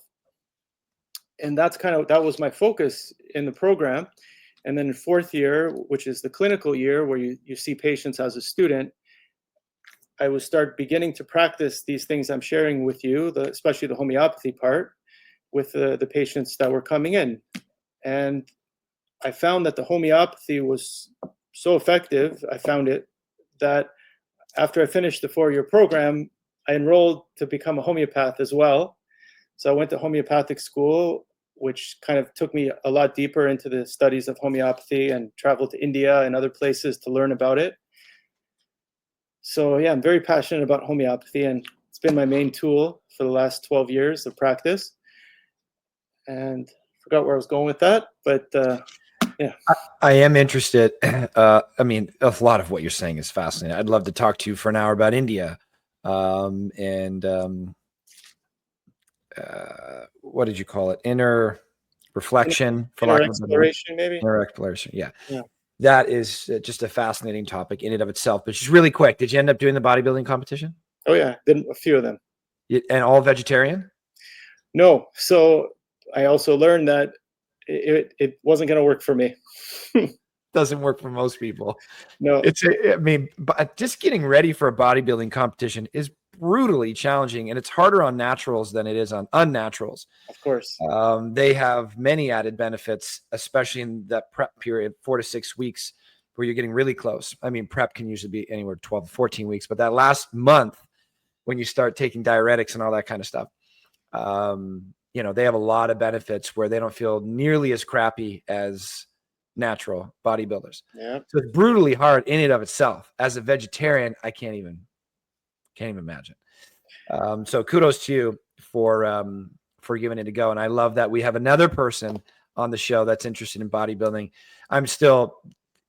And that was my focus in the program. And then in fourth year, which is the clinical year where you see patients as a student, I would start beginning to practice these things I'm sharing with you, especially the homeopathy part, with the patients that were coming in. And I found that the homeopathy was so effective. I found it that after I finished the 4-year program, I enrolled to become a homeopath as well. So I went to homeopathic school, which kind of took me a lot deeper into the studies of homeopathy, and traveled to India and other places to learn about it. So yeah, I'm very passionate about homeopathy, and it's been my main tool for the last 12 years of practice. And I forgot where I was going with that, but yeah. I am interested. I mean, a lot of what you're saying is fascinating. I'd love to talk to you for an hour about India. What did you call it? Inner reflection, for lack of a better word. Inner exploration, maybe? Inner exploration, yeah. That is just a fascinating topic in and of itself. But just really quick, did you end up doing the bodybuilding competition? Oh yeah, did a few of them. And all vegetarian? No. So I also learned that it wasn't going to work for me. Doesn't work for most people. No. But just getting ready for a bodybuilding competition is brutally challenging, and it's harder on naturals than it is on unnaturals. Of course. They have many added benefits, especially in that prep period, 4 to 6 weeks, where you're getting really close. I mean, prep can usually be anywhere 12 to 14 weeks, but that last month when you start taking diuretics and all that kind of stuff, they have a lot of benefits where they don't feel nearly as crappy as natural bodybuilders. Yeah. So it's brutally hard in and of itself. As a vegetarian, I can't even imagine. So kudos to you for giving it a go. And I love that we have another person on the show that's interested in bodybuilding. I'm still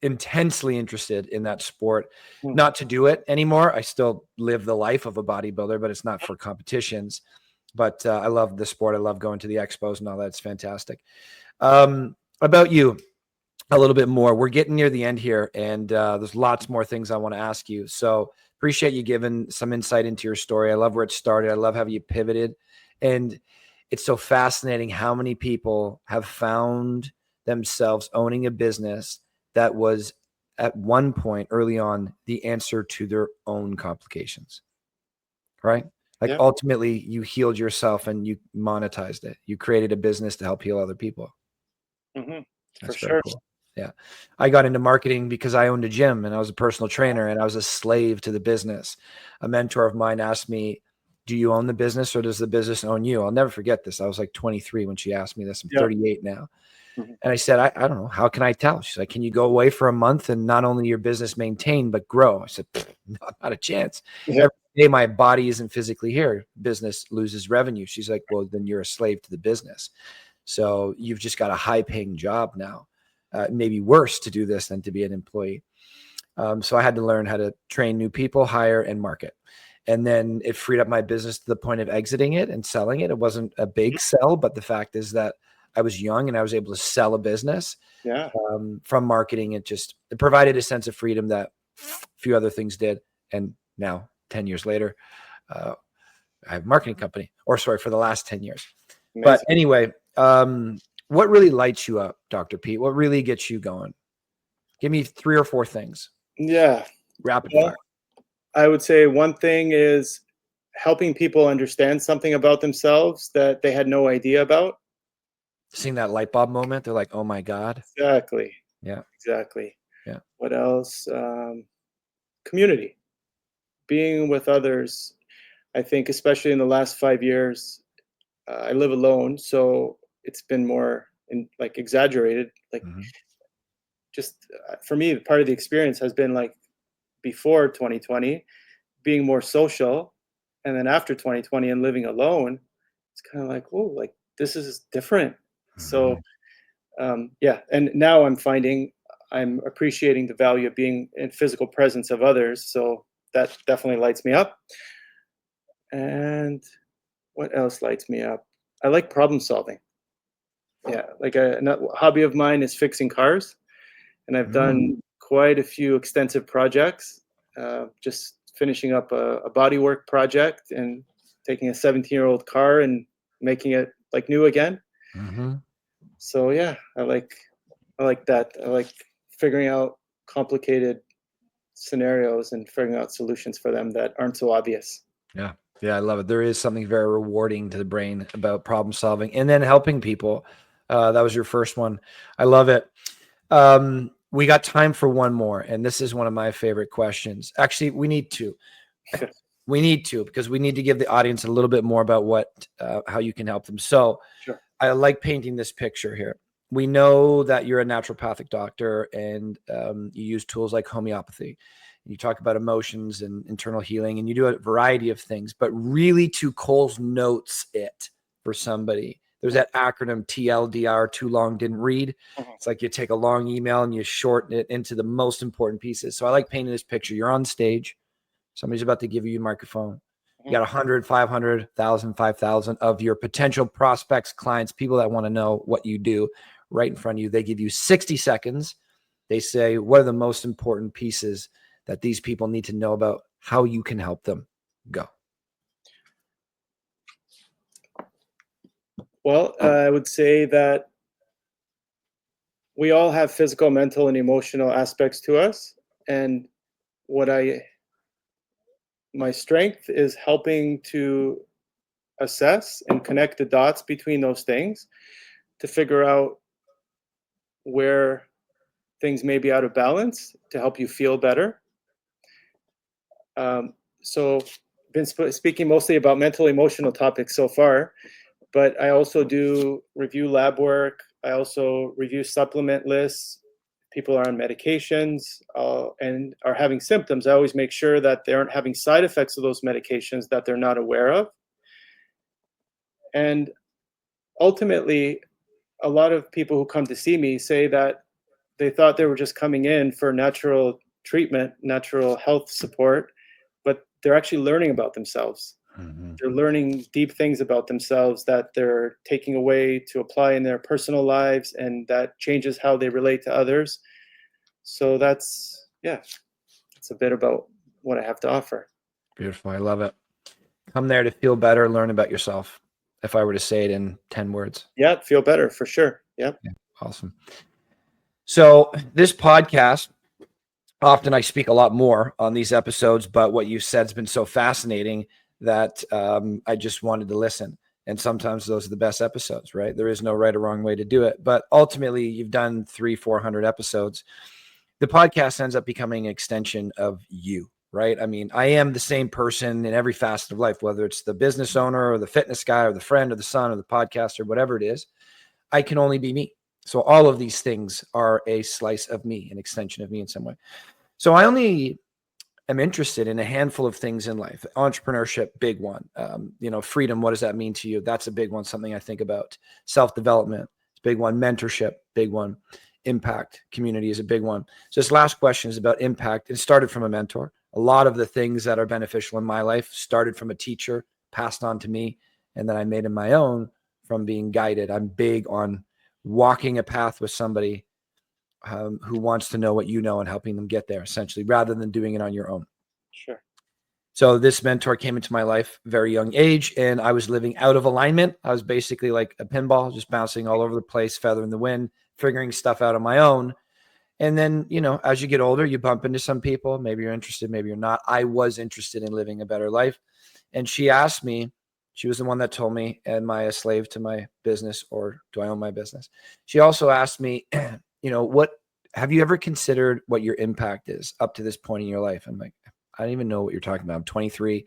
intensely interested in that sport, not to do it anymore. I still live the life of a bodybuilder, but it's not for competitions. but I love the sport. I love going to the expos and all that. It's fantastic. About you a little bit more. We're getting near the end here, and there's lots more things I want to ask you. So appreciate you giving some insight into your story. I love where it started. I love how you pivoted. And it's so fascinating how many people have found themselves owning a business that was at one point early on the answer to their own complications, right? Like Yeah. ultimately you healed yourself and you monetized it. You created a business to help heal other people. Mm-hmm. That's For very sure. cool. Yeah. I got into marketing because I owned a gym and I was a personal trainer and I was a slave to the business. A mentor of mine asked me, do you own the business or does the business own you? I'll never forget this. I was like 23 when she asked me this. I'm Yeah. 38 now. Mm-hmm. And I said, I don't know. How can I tell? She's like, can you go away for a month and not only your business maintain, but grow? I said, not a chance. Yeah. Every day my body isn't physically here. Business loses revenue. She's like, well, then you're a slave to the business. So you've just got a high paying job now. Maybe worse to do this than to be an employee. So I had to learn how to train new people, hire, and market. And then it freed up my business to the point of exiting it and selling it. It wasn't a big sell, but the fact is that I was young and I was able to sell a business. Yeah. From marketing. It provided a sense of freedom that a few other things did. And now 10 years later, I have a marketing company, for the last 10 years. Amazing. But anyway, what really lights you up, Dr. Pete? What really gets you going? Give me 3 or 4 things. Yeah. Rapid Well, fire. I would say one thing is helping people understand something about themselves that they had no idea about. Seeing that light bulb moment, they're like, oh my God. Exactly. Yeah. Exactly. Yeah. What else? Community. Being with others. I think especially in the last 5 years, I live alone, so it's been more exaggerated. Just for me, part of the experience has been like before 2020, being more social, and then after 2020 and living alone, it's kind of like, oh, like this is different. So yeah, and now I'm appreciating the value of being in physical presence of others. So that definitely lights me up. And what else lights me up? I like problem solving. Yeah, like a hobby of mine is fixing cars, and I've done quite a few extensive projects. Just finishing up a bodywork project and taking a 17-year-old car and making it like new again. So yeah, I like that. I like figuring out complicated scenarios and figuring out solutions for them that aren't so obvious. Yeah. Yeah, I love it. There is something very rewarding to the brain about problem solving and then helping people. That was your first one. I love it. We got time for one more, and this is one of my favorite questions. Actually, we need to. Because we need to give the audience a little bit more about how you can help them. So Sure. I like painting this picture here. We know that you're a naturopathic doctor and you use tools like homeopathy. You talk about emotions and internal healing, and you do a variety of things, but really to Cole's notes it for somebody. There's that acronym TLDR, too long, didn't read. It's like you take a long email and you shorten it into the most important pieces. So I like painting this picture. You're on stage. Somebody's about to give you a microphone. You got 100, 500, 1,000, 5,000 of your potential prospects, clients, people that want to know what you do right in front of you. They give you 60 seconds. They say, what are the most important pieces that these people need to know about how you can help them? Go. Well, I would say that we all have physical, mental, and emotional aspects to us. And my strength is helping to assess and connect the dots between those things to figure out where things may be out of balance to help you feel better. So been speaking mostly about mental, emotional topics so far, but I also do review lab work. I also review supplement lists. People are on medications and are having symptoms. I always make sure that they aren't having side effects of those medications that they're not aware of. And ultimately, a lot of people who come to see me say that they thought they were just coming in for natural treatment, natural health support, but they're actually learning about themselves. they're learning deep things about themselves that they're taking away to apply in their personal lives, and that changes how they relate to others. So that's it's a bit about what I have to offer. Beautiful. I love it. Come there to feel better, learn about yourself. If I were to say it in 10 words. Yeah, feel better for sure. Yep. Yeah, awesome. So this podcast, often I speak a lot more on these episodes, but what you said has been so fascinating that I just wanted to listen. And sometimes those are the best episodes, right? There is no right or wrong way to do it. But ultimately, you've done 300-400 episodes. The podcast ends up becoming an extension of you, right? I mean, I am the same person in every facet of life, whether it's the business owner or the fitness guy or the friend or the son or the podcaster, whatever it is. I can only be me. So all of these things are a slice of me, an extension of me in some way. So I only am interested in a handful of things in life. Entrepreneurship, big one. Freedom, what does that mean to you? That's a big one, something I think about. Self-development, it's a big one. Mentorship, big one. Impact, community is a big one. So this last question is about impact. It started from a mentor. A lot of the things that are beneficial in my life started from a teacher, passed on to me, and then I made them my own from being guided. I'm big on walking a path with somebody who wants to know what you know and helping them get there, essentially, rather than doing it on your own. Sure. So this mentor came into my life very young age, and I was living out of alignment. I was basically like a pinball, just bouncing all over the place, feather in the wind, figuring stuff out on my own. And then, as you get older, you bump into some people. Maybe you're interested, maybe you're not. I was interested in living a better life. And she asked me, she was the one that told me, am I a slave to my business or do I own my business? She also asked me, what have you ever considered what your impact is up to this point in your life? I'm like, I don't even know what you're talking about. I'm 23.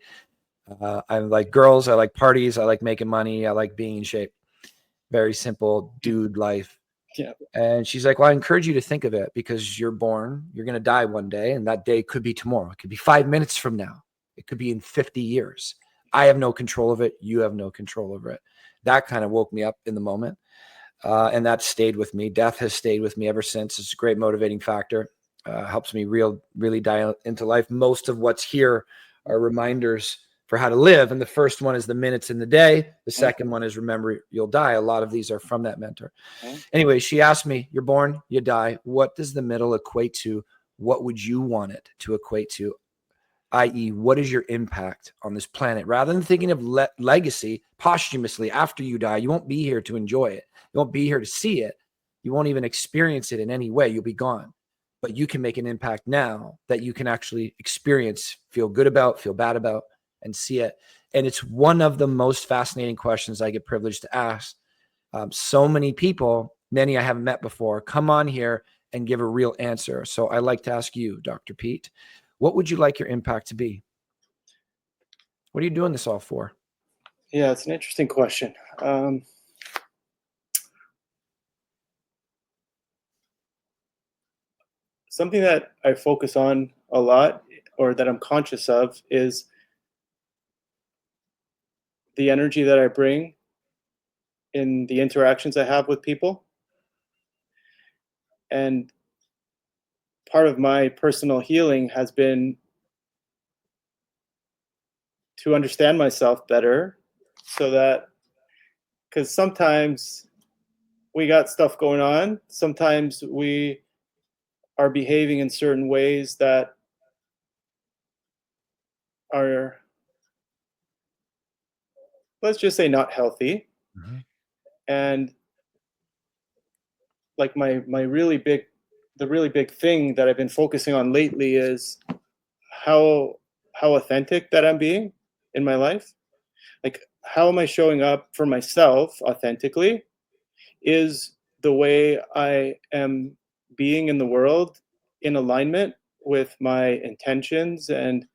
I like girls. I like parties. I like making money. I like being in shape. Very simple dude life. Yeah. And she's like, well, I encourage you to think of it because you're born, you're going to die one day. And that day could be tomorrow. It could be 5 minutes from now. It could be in 50 years. I have no control of it. You have no control over it. That kind of woke me up in the moment. And that stayed with me. Death has stayed with me ever since. It's a great motivating factor. Helps me really dial into life. Most of what's here are reminders for how to live. And the first one is the minutes in the day. The second one is remember you'll die. A lot of these are from that mentor. Anyway, she asked me, you're born, you die. What does the middle equate to? What would you want it to equate to? I.e., what is your impact on this planet? Rather than thinking of legacy posthumously after you die, you won't be here to enjoy it. You won't be here to see it. You won't even experience it in any way. You'll be gone. But you can make an impact now that you can actually experience, feel good about, feel bad about, and see it. And it's one of the most fascinating questions I get privileged to ask. So many people, many I haven't met before, come on here and give a real answer. So I like to ask you, Dr. Pete, what would you like your impact to be? What are you doing this all for? Yeah, it's an interesting question. Something that I focus on a lot, or that I'm conscious of, is the energy that I bring in the interactions I have with people. And part of my personal healing has been to understand myself better, so that, because sometimes we got stuff going on, sometimes we are behaving in certain ways that are, let's just say, not healthy. Mm-hmm. And like the really big thing that I've been focusing on lately is how authentic that I'm being in my life. Like, how am I showing up for myself authentically? Is the way I am being in the world in alignment with my intentions and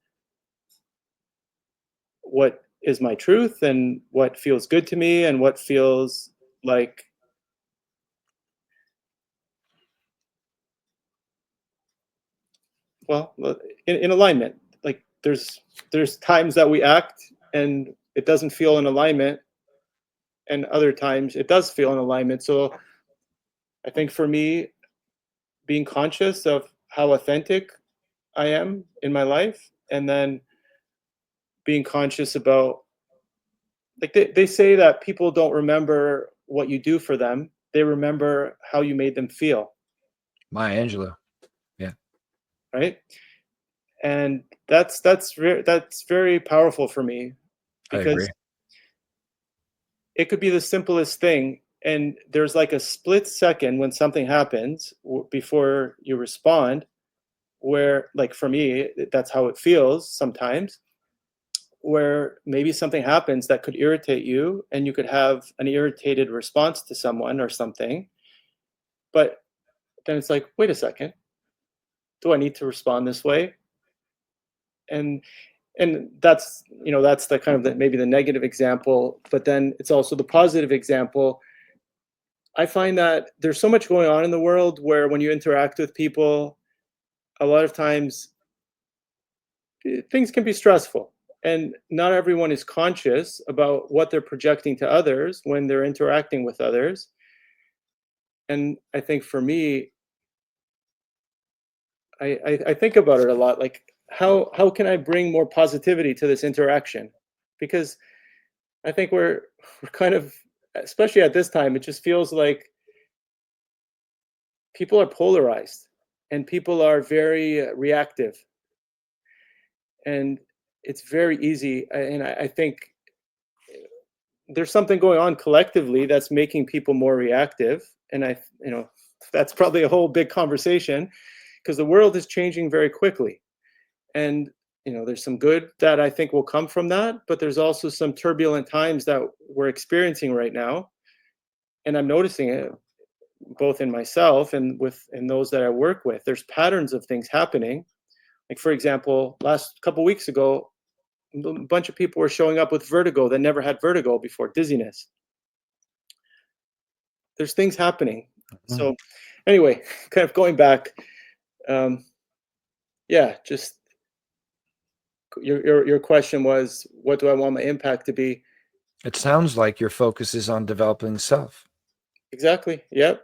what is my truth and what feels good to me and what feels like in alignment. Like, there's times that we act and it doesn't feel in alignment, and other times it does feel in alignment. So I think for me, being conscious of how authentic I am in my life, and then being conscious about like they say that people don't remember what you do for them. They remember how you made them feel. Maya Angelou. Yeah. Right. And that's very powerful for me, I because agree. it could be the simplest thing. And there's like a split second when something happens before you respond, where, like, for me, that's how it feels sometimes, where maybe something happens that could irritate you and you could have an irritated response to someone or something. But then it's like, wait a second, do I need to respond this way? And that's, that's the kind of maybe the negative example, but then it's also the positive example. I find that there's so much going on in the world where when you interact with people, a lot of times things can be stressful, and not everyone is conscious about what they're projecting to others when they're interacting with others. And I think for me, I think about it a lot, like how can I bring more positivity to this interaction? Because I think we're kind of, especially at this time, it just feels like people are polarized and people are very reactive, and it's very easy. And I think there's something going on collectively that's making people more reactive. And that's probably a whole big conversation, because the world is changing very quickly. And there's some good that I think will come from that, but there's also some turbulent times that we're experiencing right now. And I'm noticing it both in myself and in those that I work with. There's patterns of things happening. Like, for example, last couple weeks ago, a bunch of people were showing up with vertigo that never had vertigo before, dizziness. There's things happening. So anyway, kind of going back, just your question was, what do I want my impact to be? It sounds like your focus is on developing self. Exactly. Yep.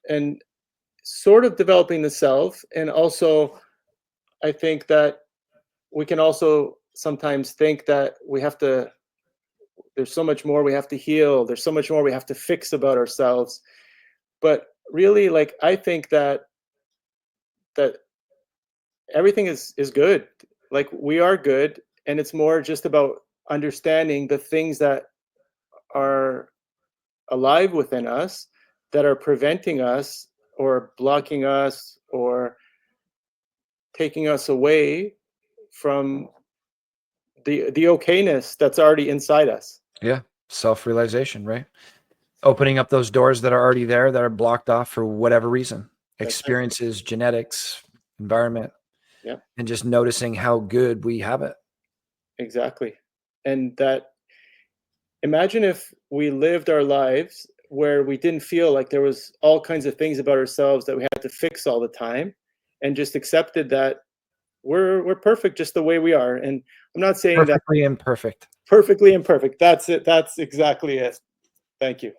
And sort of developing the self. And also, I think that we can also sometimes think that there's so much more we have to heal. There's so much more we have to fix about ourselves. But really, like, I think that everything is good. Like, we are good. And it's more just about understanding the things that are alive within us that are preventing us or blocking us or taking us away from the okayness that's already inside us. Yeah. Self-realization, right? Opening up those doors that are already there that are blocked off for whatever reason, experiences, genetics, environment, Yeah, and just noticing how good we have it. exactly. And that, imagine if we lived our lives where we didn't feel like there was all kinds of things about ourselves that we had to fix all the time, and just accepted that we're perfect just the way we are. And I'm not saying that Perfectly imperfect. perfectly imperfect. That's it. That's exactly it. Thank you.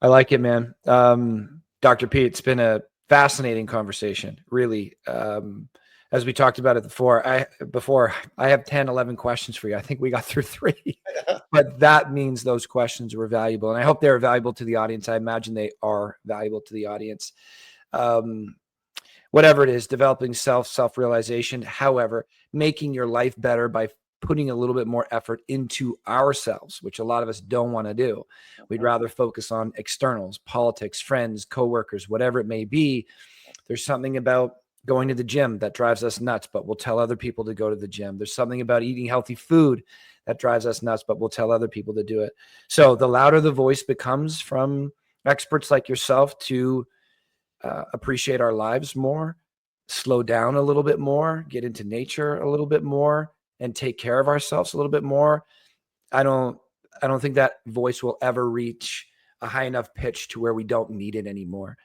I like it, man. Dr. Pete, it's been a fascinating conversation, really. As we talked about it before, I have 10, 11 questions for you. I think we got through 3, but that means those questions were valuable. And I hope they're valuable to the audience. I imagine they are valuable to the audience. Whatever it is, developing self-realization, however, making your life better by putting a little bit more effort into ourselves, which a lot of us don't want to do. We'd rather focus on externals, politics, friends, coworkers, whatever it may be. There's something about going to the gym that drives us nuts, but we'll tell other people to go to the gym. There's something about eating healthy food that drives us nuts, but we'll tell other people to do it. So the louder the voice becomes from experts like yourself to appreciate our lives more, slow down a little bit more, get into nature a little bit more, and take care of ourselves a little bit more. I don't think that voice will ever reach a high enough pitch to where we don't need it anymore.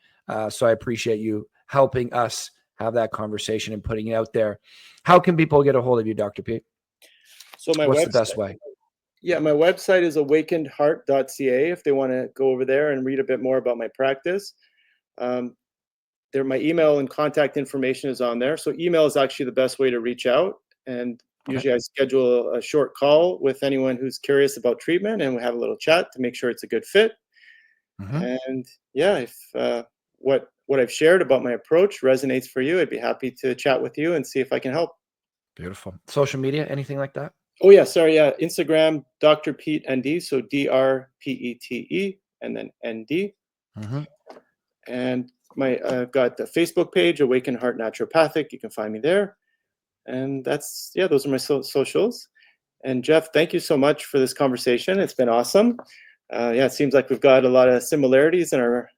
So I appreciate you helping us have that conversation and putting it out there. How can people get a hold of you, Dr. Pete? So What's the best way? Yeah, my website is awakenedheart.ca if they want to go over there and read a bit more about my practice. My email and contact information is on there. So email is actually the best way to reach out. And Usually I schedule a short call with anyone who's curious about treatment, and we have a little chat to make sure it's a good fit. And yeah, if what I've shared about my approach resonates for you, I'd be happy to chat with you and see if I can help. Beautiful. Social media, anything like that? Oh yeah, sorry, yeah. Instagram, Dr. Pete ND, so DRPETE and then ND. And I've got the Facebook page, Awaken Heart Naturopathic. You can find me there. And those are my socials. And Jeff, thank you so much for this conversation. It's been awesome. It seems like we've got a lot of similarities in our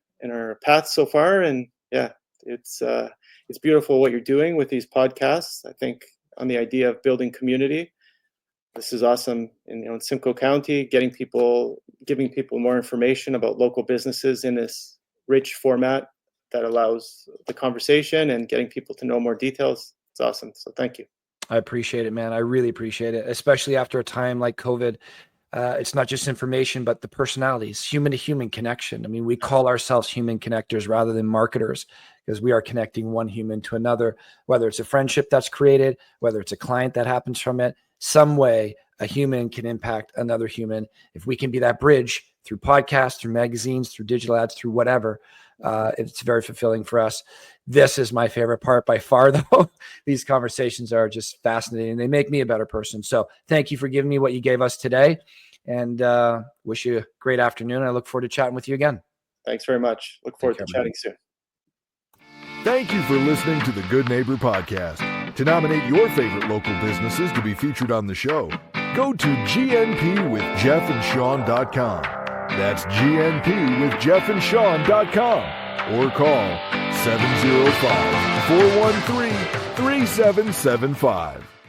paths so far. And yeah, it's beautiful what you're doing with these podcasts. I think on the idea of building community, this is awesome. In Simcoe County, giving people more information about local businesses in this rich format that allows the conversation and getting people to know more details. It's awesome. So thank you. I appreciate it, man. I really appreciate it, especially after a time like COVID. It's not just information, but the personalities, human to human connection. I mean, we call ourselves human connectors rather than marketers, because we are connecting one human to another, whether it's a friendship that's created, whether it's a client that happens from it, some way a human can impact another human. If we can be that bridge through podcasts, through magazines, through digital ads, through whatever, it's very fulfilling for us. This is my favorite part by far, though. These conversations are just fascinating. They make me a better person. So thank you for giving me what you gave us today, and wish you a great afternoon. I look forward to chatting with you again. Thanks very much. Look forward to chatting soon. Thank you for listening to the Good Neighbor Podcast. To nominate your favorite local businesses to be featured on the show, go to gnpwithjeffandsean.com. That's gnpwithjeffandsean.com or call 705-413-3775.